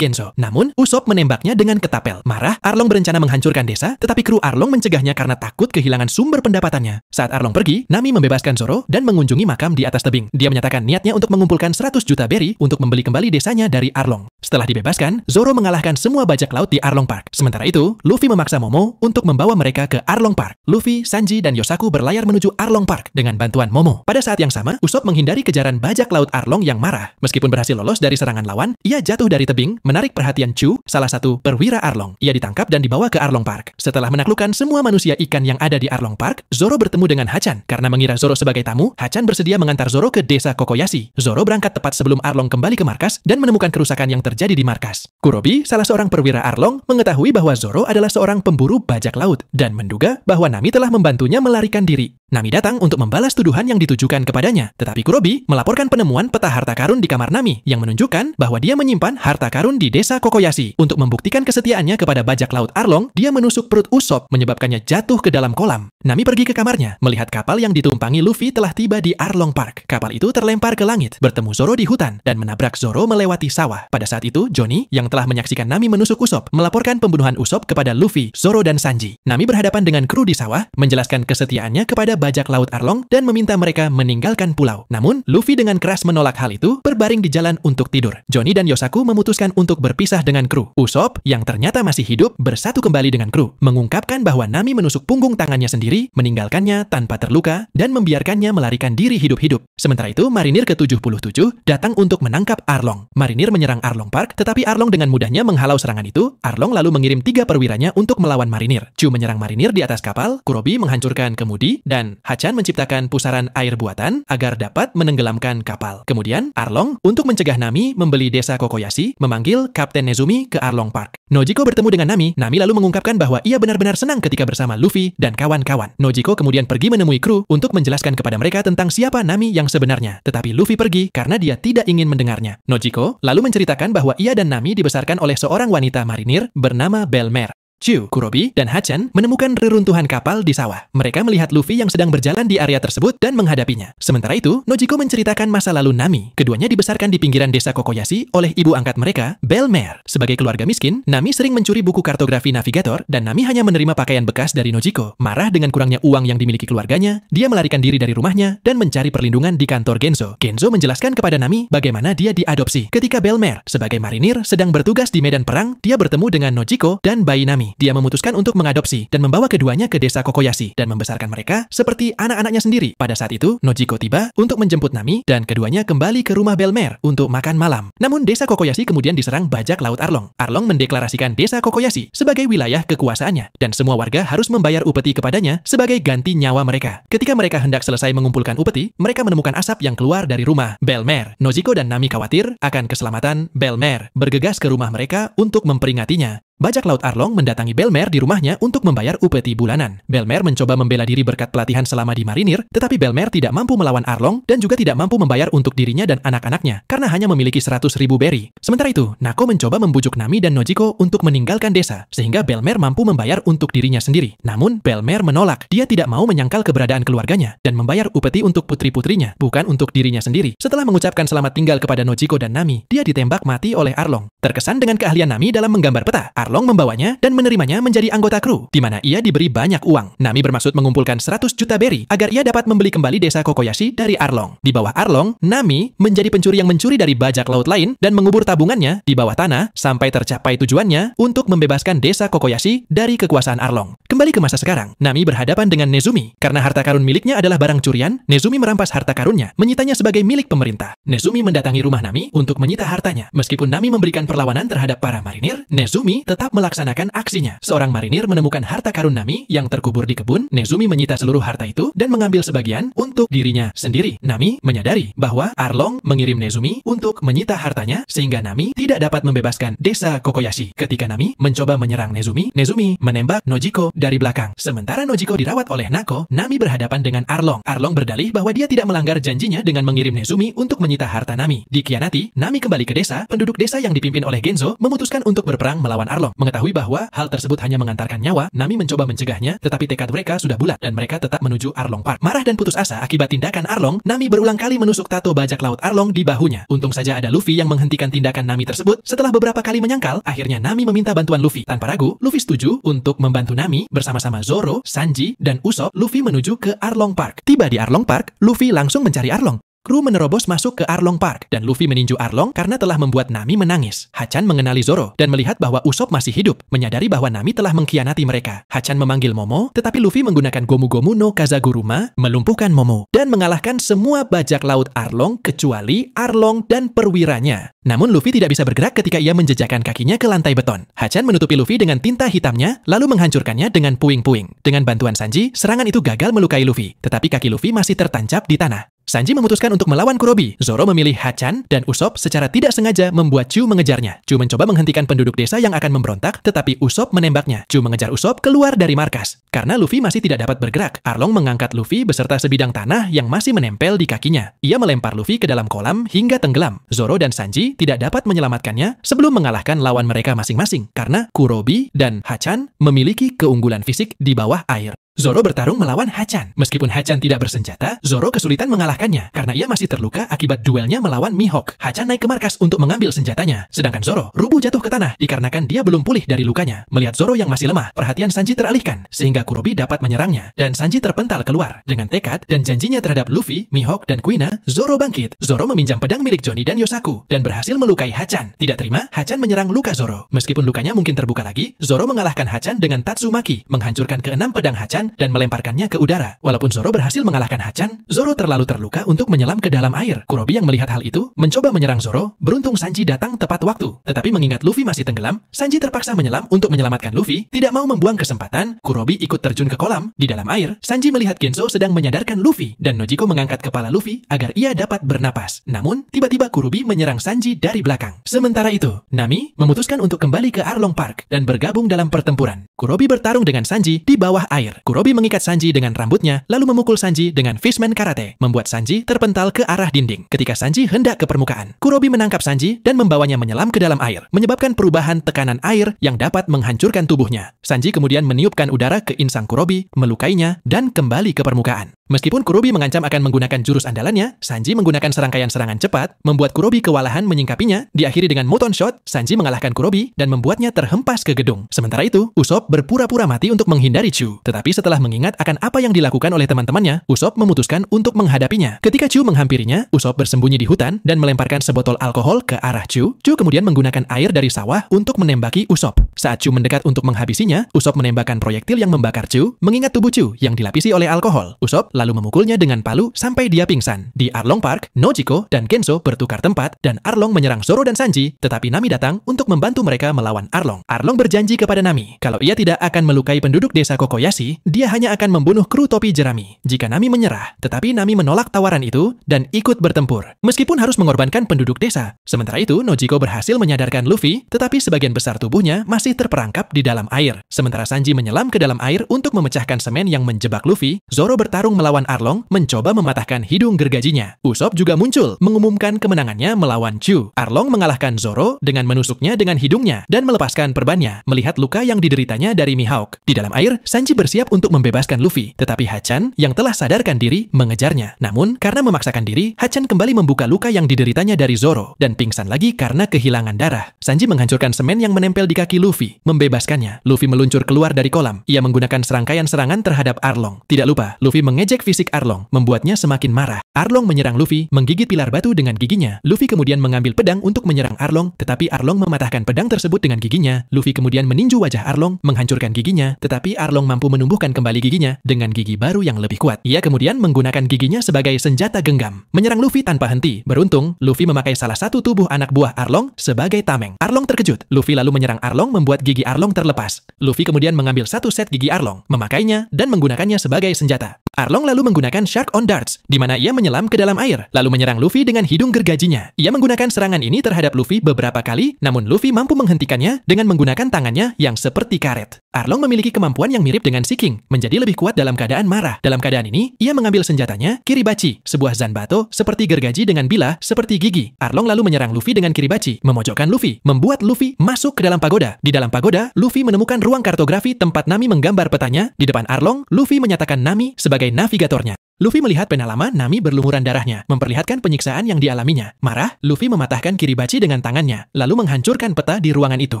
Speaker 1: Genzo. Namun, Usopp menembaknya dengan ketapel. Marah, Arlong berencana menghancurkan desa, tetapi kru Arlong mencegahnya karena takut kehilangan sumber pendapatannya. Saat Arlong pergi, Nami membebaskan Zoro dan mengunjungi makam di atas tebing. Dia menyatakan niatnya untuk mengumpulkan 100 juta berry untuk membeli kembali desanya dari Arlong. Setelah dibebaskan, Zoro mengalahkan semua bajak laut di Arlong Park. Sementara itu, Luffy memaksa Momo untuk membawa mereka ke Arlong Park. Luffy, Sanji, dan Yosaku berlayar menuju Arlong Park dengan bantuan Momo. Pada saat yang sama, Usopp menghindari kejaran bajak laut Arlong yang marah. Meskipun berhasil lolos dari serangan lawan, ia jatuh dari tebing, menarik perhatian Chu, salah satu perwira Arlong. Ia ditangkap dan dibawa ke Arlong Park. Setelah menaklukkan semua manusia ikan yang ada di Arlong Park, Zoro bertemu dengan Hachan. Karena mengira Zoro sebagai tamu, Hachan bersedia mengantar Zoro ke desa Kokoyashi. Zoro berangkat tepat sebelum Arlong kembali ke markas dan menemukan kerusakan yang terjadi di markas. Kurobi, salah seorang perwira Arlong, mengetahui bahwa Zoro adalah seorang pemburu bajak laut dan menduga bahwa Nami telah membantunya melarikan diri. Nami datang untuk membalas tuduhan yang ditujukan kepadanya, tetapi Kurobi melaporkan penemuan peta harta karun di kamar Nami yang menunjukkan bahwa dia menyimpan harta karun di desa Kokoyashi. Untuk membuktikan kesetiaannya kepada bajak laut Arlong, dia menusuk perut Usopp menyebabkannya jatuh ke dalam kolam. Nami pergi ke kamarnya, melihat kapal yang ditumpangi Luffy telah tiba di Arlong Park. Kapal itu terlempar ke langit, bertemu Zoro di hutan, dan menabrak Zoro melewati sawah. Pada saat itu, Johnny, yang telah menyaksikan Nami menusuk Usopp, melaporkan pembunuhan Usopp kepada Luffy, Zoro, dan Sanji. Nami berhadapan dengan kru di sawah, menjelaskan kesetiaannya kepada bajak laut Arlong dan meminta mereka meninggalkan pulau. Namun, Luffy dengan keras menolak hal itu, berbaring di jalan untuk tidur. Johnny dan Yosaku memutuskan untuk berpisah dengan kru. Usopp, yang ternyata masih hidup, bersatu kembali dengan kru, mengungkapkan bahwa Nami menusuk punggung tangannya sendiri, meninggalkannya tanpa terluka, dan membiarkannya melarikan diri hidup-hidup. Sementara itu, marinir ke-77 datang untuk menangkap Arlong. Marinir menyerang Arlong Park, tetapi Arlong dengan mudahnya menghalau serangan itu. Arlong lalu mengirim 3 perwiranya untuk melawan marinir. Chu menyerang marinir di atas kapal, Kurobi menghancurkan kemudi, dan Hachan menciptakan pusaran air buatan agar dapat menenggelamkan kapal. Kemudian, Arlong, untuk mencegah Nami membeli desa Kokoyashi, memanggil Kapten Nezumi ke Arlong Park. Nojiko bertemu dengan Nami. Nami lalu mengungkapkan bahwa ia benar-benar senang ketika bersama Luffy dan kawan-kawan. Nojiko kemudian pergi menemui kru untuk menjelaskan kepada mereka tentang siapa Nami yang sebenarnya. Tetapi Luffy pergi karena dia tidak ingin mendengarnya. Nojiko lalu menceritakan bahwa ia dan Nami dibesarkan oleh seorang wanita marinir bernama Belmer. Chu, Kurobi, dan Hachan menemukan reruntuhan kapal di sawah. Mereka melihat Luffy yang sedang berjalan di area tersebut dan menghadapinya. Sementara itu, Nojiko menceritakan masa lalu Nami. Keduanya dibesarkan di pinggiran desa Kokoyashi oleh ibu angkat mereka, Belmer. Sebagai keluarga miskin, Nami sering mencuri buku kartografi navigator dan Nami hanya menerima pakaian bekas dari Nojiko. Marah dengan kurangnya uang yang dimiliki keluarganya, dia melarikan diri dari rumahnya dan mencari perlindungan di kantor Genzo. Genzo menjelaskan kepada Nami bagaimana dia diadopsi. Ketika Belmer, sebagai marinir, sedang bertugas di medan perang, dia bertemu dengan Nojiko dan bayi Nami. Nami. Dia memutuskan untuk mengadopsi dan membawa keduanya ke desa Kokoyashi dan membesarkan mereka seperti anak-anaknya sendiri. Pada saat itu, Nojiko tiba untuk menjemput Nami dan keduanya kembali ke rumah Bellmare untuk makan malam. Namun desa Kokoyashi kemudian diserang bajak laut Arlong. Arlong mendeklarasikan desa Kokoyashi sebagai wilayah kekuasaannya dan semua warga harus membayar upeti kepadanya sebagai ganti nyawa mereka. Ketika mereka hendak selesai mengumpulkan upeti, mereka menemukan asap yang keluar dari rumah Bellmare. Nojiko dan Nami khawatir akan keselamatan Bellmare, bergegas ke rumah mereka untuk memperingatinya. Bajak laut Arlong mendatangi Bellmare di rumahnya untuk membayar upeti bulanan. Bellmare mencoba membela diri berkat pelatihan selama di marinir, tetapi Bellmare tidak mampu melawan Arlong dan juga tidak mampu membayar untuk dirinya dan anak-anaknya karena hanya memiliki 100.000 beri. Sementara itu, Nako mencoba membujuk Nami dan Nojiko untuk meninggalkan desa, sehingga Bellmare mampu membayar untuk dirinya sendiri. Namun, Bellmare menolak. Dia tidak mau menyangkal keberadaan keluarganya dan membayar upeti untuk putri-putrinya, bukan untuk dirinya sendiri. Setelah mengucapkan selamat tinggal kepada Nojiko dan Nami, dia ditembak mati oleh Arlong. Terkesan dengan keahlian Nami dalam menggambar peta, Arlong membawanya dan menerimanya menjadi anggota kru, di mana ia diberi banyak uang. Nami bermaksud mengumpulkan 100 juta beri agar ia dapat membeli kembali desa Kokoyashi dari Arlong. Di bawah Arlong, Nami menjadi pencuri yang mencuri dari bajak laut lain dan mengubur tabungannya di bawah tanah sampai tercapai tujuannya untuk membebaskan desa Kokoyashi dari kekuasaan Arlong. Kembali ke masa sekarang, Nami berhadapan dengan Nezumi. Karena harta karun miliknya adalah barang curian, Nezumi merampas harta karunnya, menyitanya sebagai milik pemerintah. Nezumi mendatangi rumah Nami untuk menyita hartanya. Meskipun Nami memberikan perlawanan terhadap para marinir, Nezumi tetap melaksanakan aksinya. Seorang marinir menemukan harta karun Nami yang terkubur di kebun. Nezumi menyita seluruh harta itu dan mengambil sebagian untuk dirinya sendiri. Nami menyadari bahwa Arlong mengirim Nezumi untuk menyita hartanya sehingga Nami tidak dapat membebaskan desa Kokoyashi. Ketika Nami mencoba menyerang Nezumi, Nezumi menembak Nojiko dari belakang. Sementara Nojiko dirawat oleh Nako, Nami berhadapan dengan Arlong. Arlong berdalih bahwa dia tidak melanggar janjinya dengan mengirim Nezumi untuk menyita harta Nami. Dikhianati, Nami kembali ke desa. Penduduk desa yang dipimpin oleh Genzo memutuskan untuk berperang melawan Arlong. Mengetahui bahwa hal tersebut hanya mengantarkan nyawa, Nami mencoba mencegahnya, tetapi tekad mereka sudah bulat dan mereka tetap menuju Arlong Park. Marah dan putus asa akibat tindakan Arlong, Nami berulang kali menusuk tato bajak laut Arlong di bahunya. Untung saja ada Luffy yang menghentikan tindakan Nami tersebut. Setelah beberapa kali menyangkal, akhirnya Nami meminta bantuan Luffy. Tanpa ragu, Luffy setuju untuk membantu Nami. Bersama-sama Zoro, Sanji, dan Usopp, Luffy menuju ke Arlong Park. Tiba di Arlong Park, Luffy langsung mencari Arlong. Kru menerobos masuk ke Arlong Park dan Luffy meninju Arlong karena telah membuat Nami menangis. Hachan mengenali Zoro dan melihat bahwa Usopp masih hidup, menyadari bahwa Nami telah mengkhianati mereka. Hachan memanggil Momo, tetapi Luffy menggunakan Gomu Gomu no Kazaguruma, melumpuhkan Momo, dan mengalahkan semua bajak laut Arlong kecuali Arlong dan perwiranya. Namun Luffy tidak bisa bergerak ketika ia menjejakkan kakinya ke lantai beton. Hachan menutupi Luffy dengan tinta hitamnya, lalu menghancurkannya dengan puing-puing. Dengan bantuan Sanji, serangan itu gagal melukai Luffy, tetapi kaki Luffy masih tertancap di tanah. Sanji memutuskan untuk melawan Kurobi. Zoro memilih Hachan dan Usopp secara tidak sengaja membuat Chu mengejarnya. Chu mencoba menghentikan penduduk desa yang akan memberontak, tetapi Usopp menembaknya. Chu mengejar Usopp keluar dari markas. Karena Luffy masih tidak dapat bergerak, Arlong mengangkat Luffy beserta sebidang tanah yang masih menempel di kakinya. Ia melempar Luffy ke dalam kolam hingga tenggelam. Zoro dan Sanji tidak dapat menyelamatkannya sebelum mengalahkan lawan mereka masing-masing, karena Kurobi dan Hachan memiliki keunggulan fisik di bawah air. Zoro bertarung melawan Hachan. Meskipun Hachan tidak bersenjata, Zoro kesulitan mengalahkannya karena ia masih terluka akibat duelnya melawan Mihawk. Hachan naik ke markas untuk mengambil senjatanya, sedangkan Zoro rubuh jatuh ke tanah dikarenakan dia belum pulih dari lukanya. Melihat Zoro yang masih lemah, perhatian Sanji teralihkan sehingga Kurobi dapat menyerangnya dan Sanji terpental keluar. Dengan tekad dan janjinya terhadap Luffy, Mihawk, dan Kuina, Zoro bangkit. Zoro meminjam pedang milik Johnny dan Yosaku dan berhasil melukai Hachan. Tidak terima, Hachan menyerang luka Zoro. Meskipun lukanya mungkin terbuka lagi, Zoro mengalahkan Hachan dengan Tatsumaki, menghancurkan ke-6 pedang Hachan dan melemparkannya ke udara. Walaupun Zoro berhasil mengalahkan Hachan, Zoro terlalu terluka untuk menyelam ke dalam air. Kurobi yang melihat hal itu mencoba menyerang Zoro. Beruntung Sanji datang tepat waktu. Tetapi mengingat Luffy masih tenggelam, Sanji terpaksa menyelam untuk menyelamatkan Luffy. Tidak mau membuang kesempatan, Kurobi ikut terjun ke kolam. Di dalam air, Sanji melihat Genzo sedang menyadarkan Luffy dan Nojiko mengangkat kepala Luffy agar ia dapat bernapas. Namun, tiba-tiba Kurobi menyerang Sanji dari belakang. Sementara itu, Nami memutuskan untuk kembali ke Arlong Park dan bergabung dalam pertempuran. Kurobi bertarung dengan Sanji di bawah air. Kurobi mengikat Sanji dengan rambutnya, lalu memukul Sanji dengan Fishman Karate, membuat Sanji terpental ke arah dinding. Ketika Sanji hendak ke permukaan, Kurobi menangkap Sanji dan membawanya menyelam ke dalam air, menyebabkan perubahan tekanan air yang dapat menghancurkan tubuhnya. Sanji kemudian meniupkan udara ke insang Kurobi, melukainya, dan kembali ke permukaan. Meskipun Kurobi mengancam akan menggunakan jurus andalannya, Sanji menggunakan serangkaian serangan cepat, membuat Kurobi kewalahan menyingkapinya. Diakhiri dengan Moton Shot, Sanji mengalahkan Kurobi dan membuatnya terhempas ke gedung. Sementara itu, Usopp berpura-pura mati untuk menghindari Chu. Tetapi setelah setelah mengingat akan apa yang dilakukan oleh teman-temannya, Usopp memutuskan untuk menghadapinya. Ketika Chu menghampirinya, Usopp bersembunyi di hutan dan melemparkan sebotol alkohol ke arah Chu. Chu kemudian menggunakan air dari sawah untuk menembaki Usopp. Saat Chu mendekat untuk menghabisinya, Usopp menembakkan proyektil yang membakar Chu, mengingat tubuh Chu yang dilapisi oleh alkohol. Usopp lalu memukulnya dengan palu sampai dia pingsan. Di Arlong Park, Nojiko dan Genzo bertukar tempat dan Arlong menyerang Zoro dan Sanji, tetapi Nami datang untuk membantu mereka melawan Arlong. Arlong berjanji kepada Nami, kalau ia tidak akan melukai penduduk desa Kokoyashi, dia hanya akan membunuh kru topi jerami jika Nami menyerah. Tetapi Nami menolak tawaran itu dan ikut bertempur, meskipun harus mengorbankan penduduk desa. Sementara itu, Nojiko berhasil menyadarkan Luffy, tetapi sebagian besar tubuhnya masih terperangkap di dalam air. Sementara Sanji menyelam ke dalam air untuk memecahkan semen yang menjebak Luffy, Zoro bertarung melawan Arlong, mencoba mematahkan hidung gergajinya. Usopp juga muncul, mengumumkan kemenangannya melawan Chu. Arlong mengalahkan Zoro dengan menusuknya dengan hidungnya dan melepaskan perbannya, melihat luka yang dideritanya dari Mihawk. Di dalam air, Sanji bersiap untuk membebaskan Luffy, tetapi Hachan yang telah sadarkan diri mengejarnya. Namun, karena memaksakan diri, Hachan kembali membuka luka yang dideritanya dari Zoro dan pingsan lagi karena kehilangan darah. Sanji menghancurkan semen yang menempel di kaki Luffy, membebaskannya. Luffy meluncur keluar dari kolam. Ia menggunakan serangkaian serangan terhadap Arlong. Tidak lupa, Luffy mengejek fisik Arlong, membuatnya semakin marah. Arlong menyerang Luffy, menggigit pilar batu dengan giginya. Luffy kemudian mengambil pedang untuk menyerang Arlong, tetapi Arlong mematahkan pedang tersebut dengan giginya. Luffy kemudian meninju wajah Arlong, menghancurkan giginya, tetapi Arlong mampu menumbuhkan kembali giginya dengan gigi baru yang lebih kuat. Ia kemudian menggunakan giginya sebagai senjata genggam, menyerang Luffy tanpa henti. Beruntung, Luffy memakai salah satu tubuh anak buah Arlong sebagai tameng. Arlong terkejut. Luffy lalu menyerang Arlong, membuat gigi Arlong terlepas. Luffy kemudian mengambil satu set gigi Arlong, memakainya dan menggunakannya sebagai senjata. Arlong lalu menggunakan Shark on Darts, di mana ia menyelam ke dalam air, lalu menyerang Luffy dengan hidung gergajinya. Ia menggunakan serangan ini terhadap Luffy beberapa kali, namun Luffy mampu menghentikannya dengan menggunakan tangannya yang seperti karet. Arlong memiliki kemampuan yang mirip dengan Seeking, menjadi lebih kuat dalam keadaan marah. Dalam keadaan ini, ia mengambil senjatanya, Kiribachi, sebuah zanbato seperti gergaji dengan bilah seperti gigi. Arlong lalu menyerang Luffy dengan Kiribachi, memojokkan Luffy, membuat Luffy masuk ke dalam pagoda. Di dalam pagoda, Luffy menemukan ruang kartografi tempat Nami menggambar petanya. Di depan Arlong, Luffy menyatakan Nami sebagai navigatornya. Luffy melihat pena lama Nami berlumuran darahnya, memperlihatkan penyiksaan yang dialaminya. Marah, Luffy mematahkan Kiribachi dengan tangannya, lalu menghancurkan peta di ruangan itu.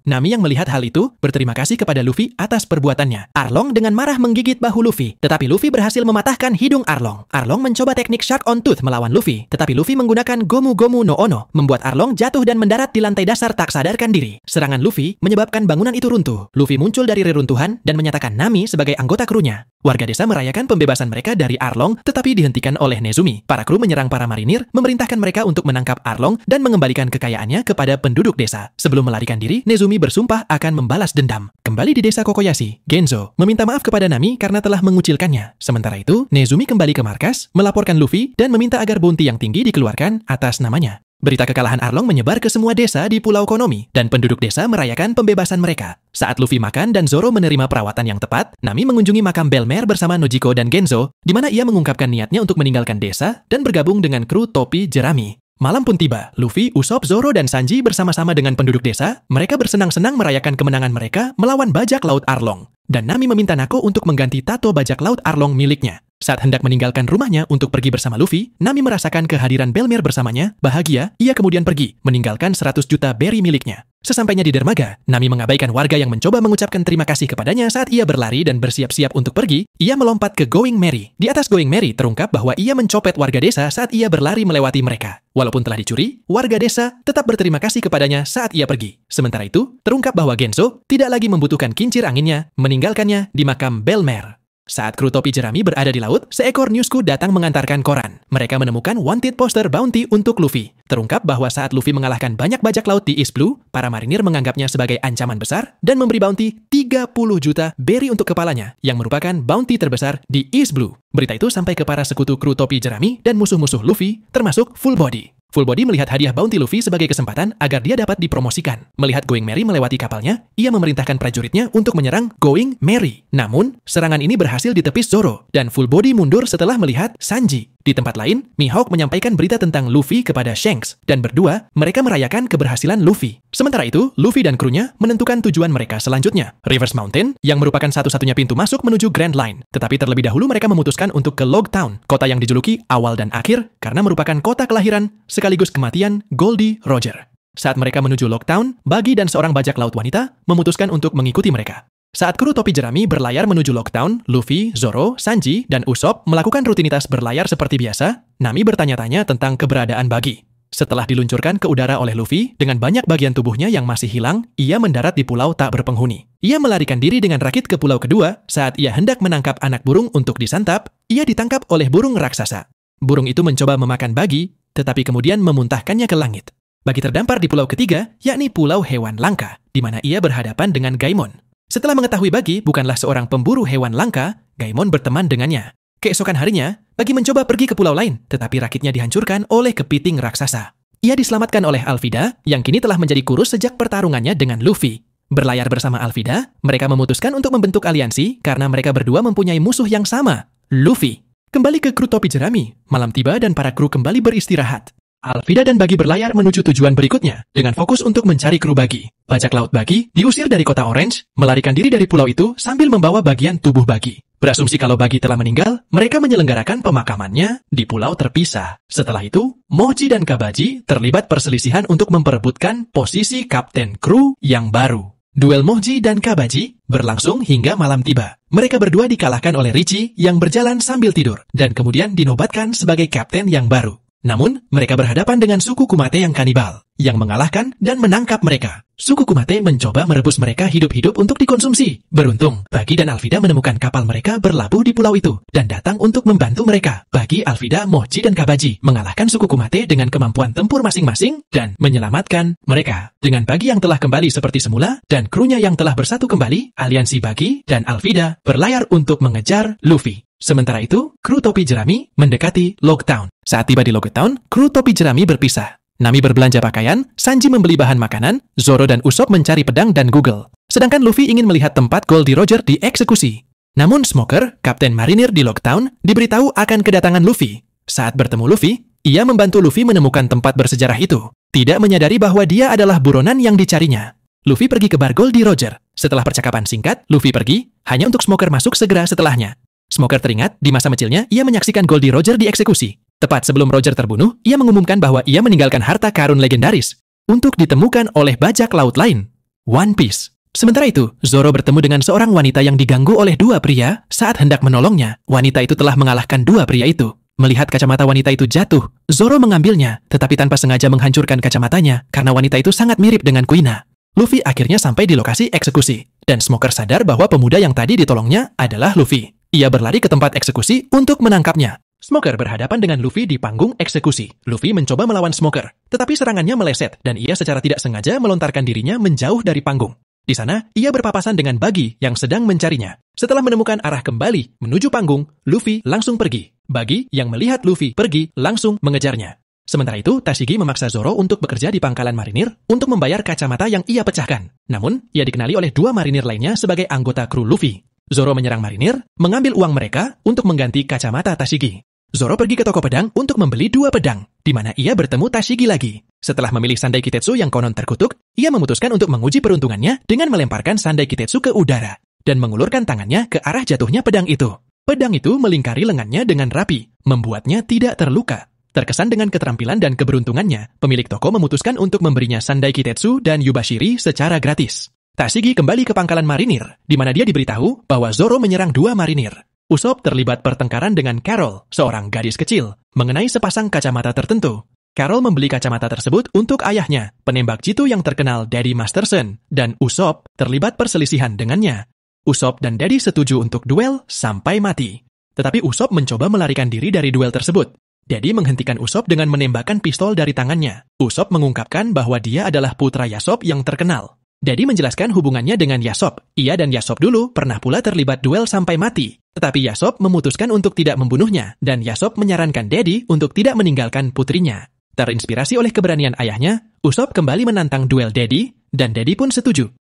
Speaker 1: Nami yang melihat hal itu, berterima kasih kepada Luffy atas perbuatannya. Arlong dengan marah menggigit bahu Luffy, tetapi Luffy berhasil mematahkan hidung Arlong. Arlong mencoba teknik Shark on Tooth melawan Luffy, tetapi Luffy menggunakan Gomu Gomu no Ono, membuat Arlong jatuh dan mendarat di lantai dasar tak sadarkan diri. Serangan Luffy menyebabkan bangunan itu runtuh. Luffy muncul dari reruntuhan dan menyatakan Nami sebagai anggota krunya. Warga desa merayakan pembebasan mereka dari Arlong, tetapi dihentikan oleh Nezumi. Para kru menyerang para marinir, memerintahkan mereka untuk menangkap Arlong dan mengembalikan kekayaannya kepada penduduk desa. Sebelum melarikan diri, Nezumi bersumpah akan membalas dendam. Kembali di desa Kokoyashi, Genzo meminta maaf kepada Nami karena telah mengucilkannya. Sementara itu, Nezumi kembali ke markas, melaporkan Luffy dan meminta agar bounty yang tinggi dikeluarkan atas namanya. Berita kekalahan Arlong menyebar ke semua desa di Pulau Konomi, dan penduduk desa merayakan pembebasan mereka. Saat Luffy makan dan Zoro menerima perawatan yang tepat, Nami mengunjungi makam Bellmare bersama Nojiko dan Genzo, di mana ia mengungkapkan niatnya untuk meninggalkan desa dan bergabung dengan kru topi jerami. Malam pun tiba, Luffy, Usopp, Zoro, dan Sanji bersama-sama dengan penduduk desa, mereka bersenang-senang merayakan kemenangan mereka melawan bajak laut Arlong. Dan Nami meminta Nako untuk mengganti tato bajak laut Arlong miliknya. Saat hendak meninggalkan rumahnya untuk pergi bersama Luffy, Nami merasakan kehadiran Bellmare bersamanya. Bahagia, ia kemudian pergi, meninggalkan 100 juta berry miliknya. Sesampainya di dermaga, Nami mengabaikan warga yang mencoba mengucapkan terima kasih kepadanya saat ia berlari dan bersiap-siap untuk pergi. Ia melompat ke Going Merry. Di atas Going Merry terungkap bahwa ia mencopet warga desa saat ia berlari melewati mereka. Walaupun telah dicuri, warga desa tetap berterima kasih kepadanya saat ia pergi. Sementara itu, terungkap bahwa Genzo tidak lagi membutuhkan kincir anginnya, meninggalkannya di makam Bellmare. Saat kru topi jerami berada di laut, seekor newsku datang mengantarkan koran. Mereka menemukan wanted poster bounty untuk Luffy. Terungkap bahwa saat Luffy mengalahkan banyak bajak laut di East Blue, para marinir menganggapnya sebagai ancaman besar dan memberi bounty 30 juta berry untuk kepalanya, yang merupakan bounty terbesar di East Blue. Berita itu sampai ke para sekutu kru topi jerami dan musuh-musuh Luffy, termasuk Full Body. Full Body melihat hadiah bounty Luffy sebagai kesempatan agar dia dapat dipromosikan. Melihat Going Merry melewati kapalnya, ia memerintahkan prajuritnya untuk menyerang Going Merry. Namun, serangan ini berhasil ditepis Zoro, dan Full Body mundur setelah melihat Sanji. Di tempat lain, Mihawk menyampaikan berita tentang Luffy kepada Shanks, dan berdua, mereka merayakan keberhasilan Luffy. Sementara itu, Luffy dan krunya menentukan tujuan mereka selanjutnya, Rivers Mountain, yang merupakan satu-satunya pintu masuk menuju Grand Line. Tetapi terlebih dahulu mereka memutuskan untuk ke Log Town, kota yang dijuluki awal dan akhir, karena merupakan kota kelahiran sekaligus kematian Goldie Roger. Saat mereka menuju Log Town, Buggy dan seorang bajak laut wanita memutuskan untuk mengikuti mereka. Saat kru topi jerami berlayar menuju Lockdown, Luffy, Zoro, Sanji, dan Usopp melakukan rutinitas berlayar seperti biasa. Nami bertanya-tanya tentang keberadaan Buggy. Setelah diluncurkan ke udara oleh Luffy, dengan banyak bagian tubuhnya yang masih hilang, ia mendarat di pulau tak berpenghuni. Ia melarikan diri dengan rakit ke pulau kedua. Saat ia hendak menangkap anak burung untuk disantap, ia ditangkap oleh burung raksasa. Burung itu mencoba memakan Buggy, tetapi kemudian memuntahkannya ke langit. Buggy terdampar di pulau ketiga, yakni Pulau Hewan Langka, di mana ia berhadapan dengan Gaimon. Setelah mengetahui Buggy bukanlah seorang pemburu hewan langka, Gaimon berteman dengannya. Keesokan harinya, Buggy mencoba pergi ke pulau lain, tetapi rakitnya dihancurkan oleh kepiting raksasa. Ia diselamatkan oleh Alvida, yang kini telah menjadi kurus sejak pertarungannya dengan Luffy. Berlayar bersama Alvida, mereka memutuskan untuk membentuk aliansi karena mereka berdua mempunyai musuh yang sama, Luffy. Kembali ke kru topi jerami, malam tiba dan para kru kembali beristirahat. Alvida dan Buggy berlayar menuju tujuan berikutnya dengan fokus untuk mencari kru Buggy. Bajak laut Buggy diusir dari kota Orange, melarikan diri dari pulau itu sambil membawa bagian tubuh Buggy. Berasumsi kalau Buggy telah meninggal, mereka menyelenggarakan pemakamannya di pulau terpisah. Setelah itu, Moji dan Kabaji terlibat perselisihan untuk memperebutkan posisi kapten kru yang baru. Duel Moji dan Kabaji berlangsung hingga malam tiba. Mereka berdua dikalahkan oleh Richie yang berjalan sambil tidur dan kemudian dinobatkan sebagai kapten yang baru. Namun, mereka berhadapan dengan suku Kumate yang kanibal, yang mengalahkan dan menangkap mereka. Suku Kumate mencoba merebus mereka hidup-hidup untuk dikonsumsi. Beruntung, Buggy dan Alvida menemukan kapal mereka berlabuh di pulau itu dan datang untuk membantu mereka. Buggy, Alvida, Moji, dan Kabaji mengalahkan suku Kumate dengan kemampuan tempur masing-masing dan menyelamatkan mereka. Dengan Buggy yang telah kembali seperti semula dan krunya yang telah bersatu kembali, aliansi Buggy dan Alvida berlayar untuk mengejar Luffy. Sementara itu, kru topi jerami mendekati Lockdown. Saat tiba di Lockdown, kru topi jerami berpisah. Nami berbelanja pakaian, Sanji membeli bahan makanan, Zoro dan Usopp mencari pedang dan Google. Sedangkan Luffy ingin melihat tempat Goldie Roger dieksekusi. Namun Smoker, kapten marinir di Lockdown, diberitahu akan kedatangan Luffy. Saat bertemu Luffy, ia membantu Luffy menemukan tempat bersejarah itu, tidak menyadari bahwa dia adalah buronan yang dicarinya. Luffy pergi ke bar Goldie Roger. Setelah percakapan singkat, Luffy pergi, hanya untuk Smoker masuk segera setelahnya. Smoker teringat, di masa kecilnya, ia menyaksikan Goldie Roger dieksekusi. Tepat sebelum Roger terbunuh, ia mengumumkan bahwa ia meninggalkan harta karun legendaris untuk ditemukan oleh bajak laut lain, One Piece. Sementara itu, Zoro bertemu dengan seorang wanita yang diganggu oleh dua pria saat hendak menolongnya. Wanita itu telah mengalahkan dua pria itu. Melihat kacamata wanita itu jatuh, Zoro mengambilnya, tetapi tanpa sengaja menghancurkan kacamatanya karena wanita itu sangat mirip dengan Kuina. Luffy akhirnya sampai di lokasi eksekusi, dan Smoker sadar bahwa pemuda yang tadi ditolongnya adalah Luffy. Ia berlari ke tempat eksekusi untuk menangkapnya. Smoker berhadapan dengan Luffy di panggung eksekusi. Luffy mencoba melawan Smoker, tetapi serangannya meleset dan ia secara tidak sengaja melontarkan dirinya menjauh dari panggung. Di sana, ia berpapasan dengan Buggy yang sedang mencarinya. Setelah menemukan arah kembali menuju panggung, Luffy langsung pergi. Buggy yang melihat Luffy pergi langsung mengejarnya. Sementara itu, Tashigi memaksa Zoro untuk bekerja di pangkalan marinir untuk membayar kacamata yang ia pecahkan. Namun, ia dikenali oleh dua marinir lainnya sebagai anggota kru Luffy. Zoro menyerang marinir, mengambil uang mereka untuk mengganti kacamata Tashigi. Zoro pergi ke toko pedang untuk membeli dua pedang, di mana ia bertemu Tashigi lagi. Setelah memilih Sandai Kitetsu yang konon terkutuk, ia memutuskan untuk menguji peruntungannya dengan melemparkan Sandai Kitetsu ke udara dan mengulurkan tangannya ke arah jatuhnya pedang itu. Pedang itu melingkari lengannya dengan rapi, membuatnya tidak terluka. Terkesan dengan keterampilan dan keberuntungannya, pemilik toko memutuskan untuk memberinya Sandai Kitetsu dan Yubashiri secara gratis. Tashigi kembali ke pangkalan marinir, di mana dia diberitahu bahwa Zoro menyerang dua marinir. Usopp terlibat pertengkaran dengan Carol, seorang gadis kecil, mengenai sepasang kacamata tertentu. Carol membeli kacamata tersebut untuk ayahnya, penembak jitu yang terkenal Daddy Masterson, dan Usopp terlibat perselisihan dengannya. Usopp dan Daddy setuju untuk duel sampai mati. Tetapi Usopp mencoba melarikan diri dari duel tersebut. Daddy menghentikan Usopp dengan menembakkan pistol dari tangannya. Usopp mengungkapkan bahwa dia adalah putra Yasop yang terkenal. Daddy menjelaskan hubungannya dengan Yasop. Ia dan Yasop dulu pernah pula terlibat duel sampai mati. Tetapi Yasop memutuskan untuk tidak membunuhnya, dan Yasop menyarankan Daddy untuk tidak meninggalkan putrinya. Terinspirasi oleh keberanian ayahnya, Usopp kembali menantang duel Daddy, dan Daddy pun setuju.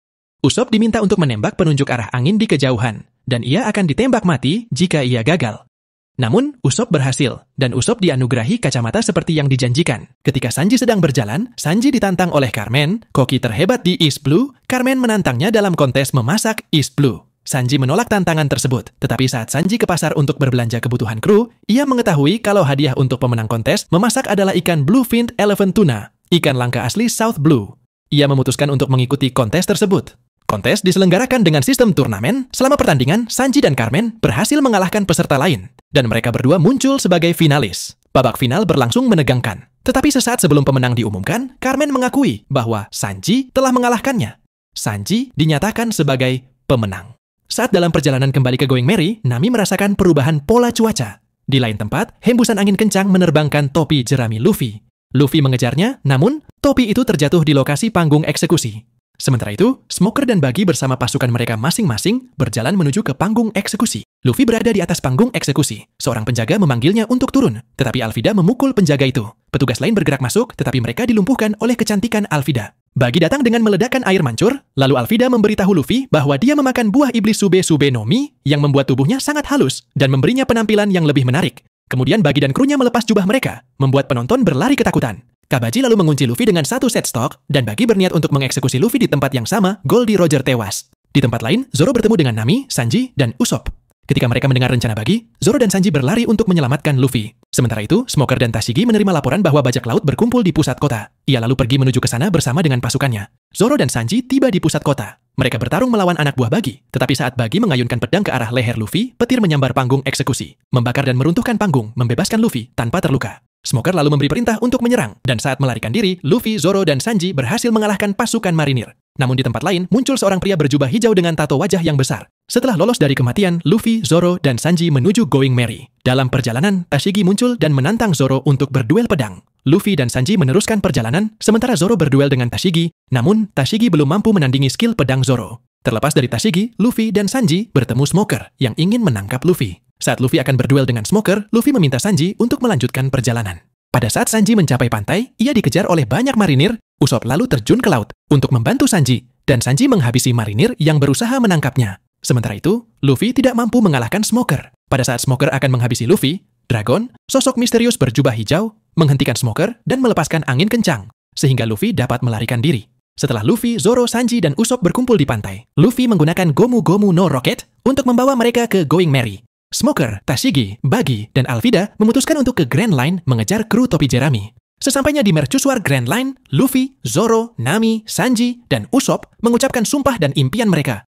Speaker 1: Usopp diminta untuk menembak penunjuk arah angin di kejauhan, dan ia akan ditembak mati jika ia gagal. Namun, Usopp berhasil, dan Usopp dianugerahi kacamata seperti yang dijanjikan. Ketika Sanji sedang berjalan, Sanji ditantang oleh Carmen, koki terhebat di East Blue. Carmen menantangnya dalam kontes memasak East Blue. Sanji menolak tantangan tersebut, tetapi saat Sanji ke pasar untuk berbelanja kebutuhan kru, ia mengetahui kalau hadiah untuk pemenang kontes memasak adalah ikan Bluefin Elephant Tuna, ikan langka asli South Blue. Ia memutuskan untuk mengikuti kontes tersebut. Kontes diselenggarakan dengan sistem turnamen. Selama pertandingan, Sanji dan Carmen berhasil mengalahkan peserta lain, dan mereka berdua muncul sebagai finalis. Babak final berlangsung menegangkan. Tetapi sesaat sebelum pemenang diumumkan, Carmen mengakui bahwa Sanji telah mengalahkannya. Sanji dinyatakan sebagai pemenang. Saat dalam perjalanan kembali ke Going Merry, Nami merasakan perubahan pola cuaca. Di lain tempat, hembusan angin kencang menerbangkan topi jerami Luffy. Luffy mengejarnya, namun topi itu terjatuh di lokasi panggung eksekusi. Sementara itu, Smoker dan Buggy bersama pasukan mereka masing-masing berjalan menuju ke panggung eksekusi. Luffy berada di atas panggung eksekusi. Seorang penjaga memanggilnya untuk turun, tetapi Alvida memukul penjaga itu. Petugas lain bergerak masuk, tetapi mereka dilumpuhkan oleh kecantikan Alvida. Buggy datang dengan meledakkan air mancur, lalu Alvida memberitahu Luffy bahwa dia memakan buah iblis Sube no Mi yang membuat tubuhnya sangat halus dan memberinya penampilan yang lebih menarik. Kemudian Buggy dan krunya melepas jubah mereka, membuat penonton berlari ketakutan. Kabaji lalu mengunci Luffy dengan satu set stok, dan Buggy berniat untuk mengeksekusi Luffy di tempat yang sama. Goldie Roger tewas. Di tempat lain, Zoro bertemu dengan Nami, Sanji, dan Usopp. Ketika mereka mendengar rencana Buggy, Zoro dan Sanji berlari untuk menyelamatkan Luffy. Sementara itu, Smoker dan Tashigi menerima laporan bahwa bajak laut berkumpul di pusat kota. Ia lalu pergi menuju ke sana bersama dengan pasukannya. Zoro dan Sanji tiba di pusat kota. Mereka bertarung melawan anak buah Buggy, tetapi saat Buggy mengayunkan pedang ke arah leher Luffy, petir menyambar panggung eksekusi, membakar dan meruntuhkan panggung, membebaskan Luffy tanpa terluka. Smoker lalu memberi perintah untuk menyerang, dan saat melarikan diri, Luffy, Zoro, dan Sanji berhasil mengalahkan pasukan marinir. Namun di tempat lain, muncul seorang pria berjubah hijau dengan tato wajah yang besar. Setelah lolos dari kematian, Luffy, Zoro, dan Sanji menuju Going Merry. Dalam perjalanan, Tashigi muncul dan menantang Zoro untuk berduel pedang. Luffy dan Sanji meneruskan perjalanan, sementara Zoro berduel dengan Tashigi, namun Tashigi belum mampu menandingi skill pedang Zoro. Terlepas dari Tashigi, Luffy dan Sanji bertemu Smoker yang ingin menangkap Luffy. Saat Luffy akan berduel dengan Smoker, Luffy meminta Sanji untuk melanjutkan perjalanan. Pada saat Sanji mencapai pantai, ia dikejar oleh banyak marinir. Usopp lalu terjun ke laut untuk membantu Sanji, dan Sanji menghabisi marinir yang berusaha menangkapnya. Sementara itu, Luffy tidak mampu mengalahkan Smoker. Pada saat Smoker akan menghabisi Luffy, Dragon, sosok misterius berjubah hijau, menghentikan Smoker dan melepaskan angin kencang, sehingga Luffy dapat melarikan diri. Setelah Luffy, Zoro, Sanji, dan Usopp berkumpul di pantai, Luffy menggunakan Gomu Gomu no Rocket untuk membawa mereka ke Going Merry. Smoker, Tashigi, Buggy, dan Alvida memutuskan untuk ke Grand Line mengejar kru topi jerami. Sesampainya di mercusuar Grand Line, Luffy, Zoro, Nami, Sanji, dan Usopp mengucapkan sumpah dan impian mereka.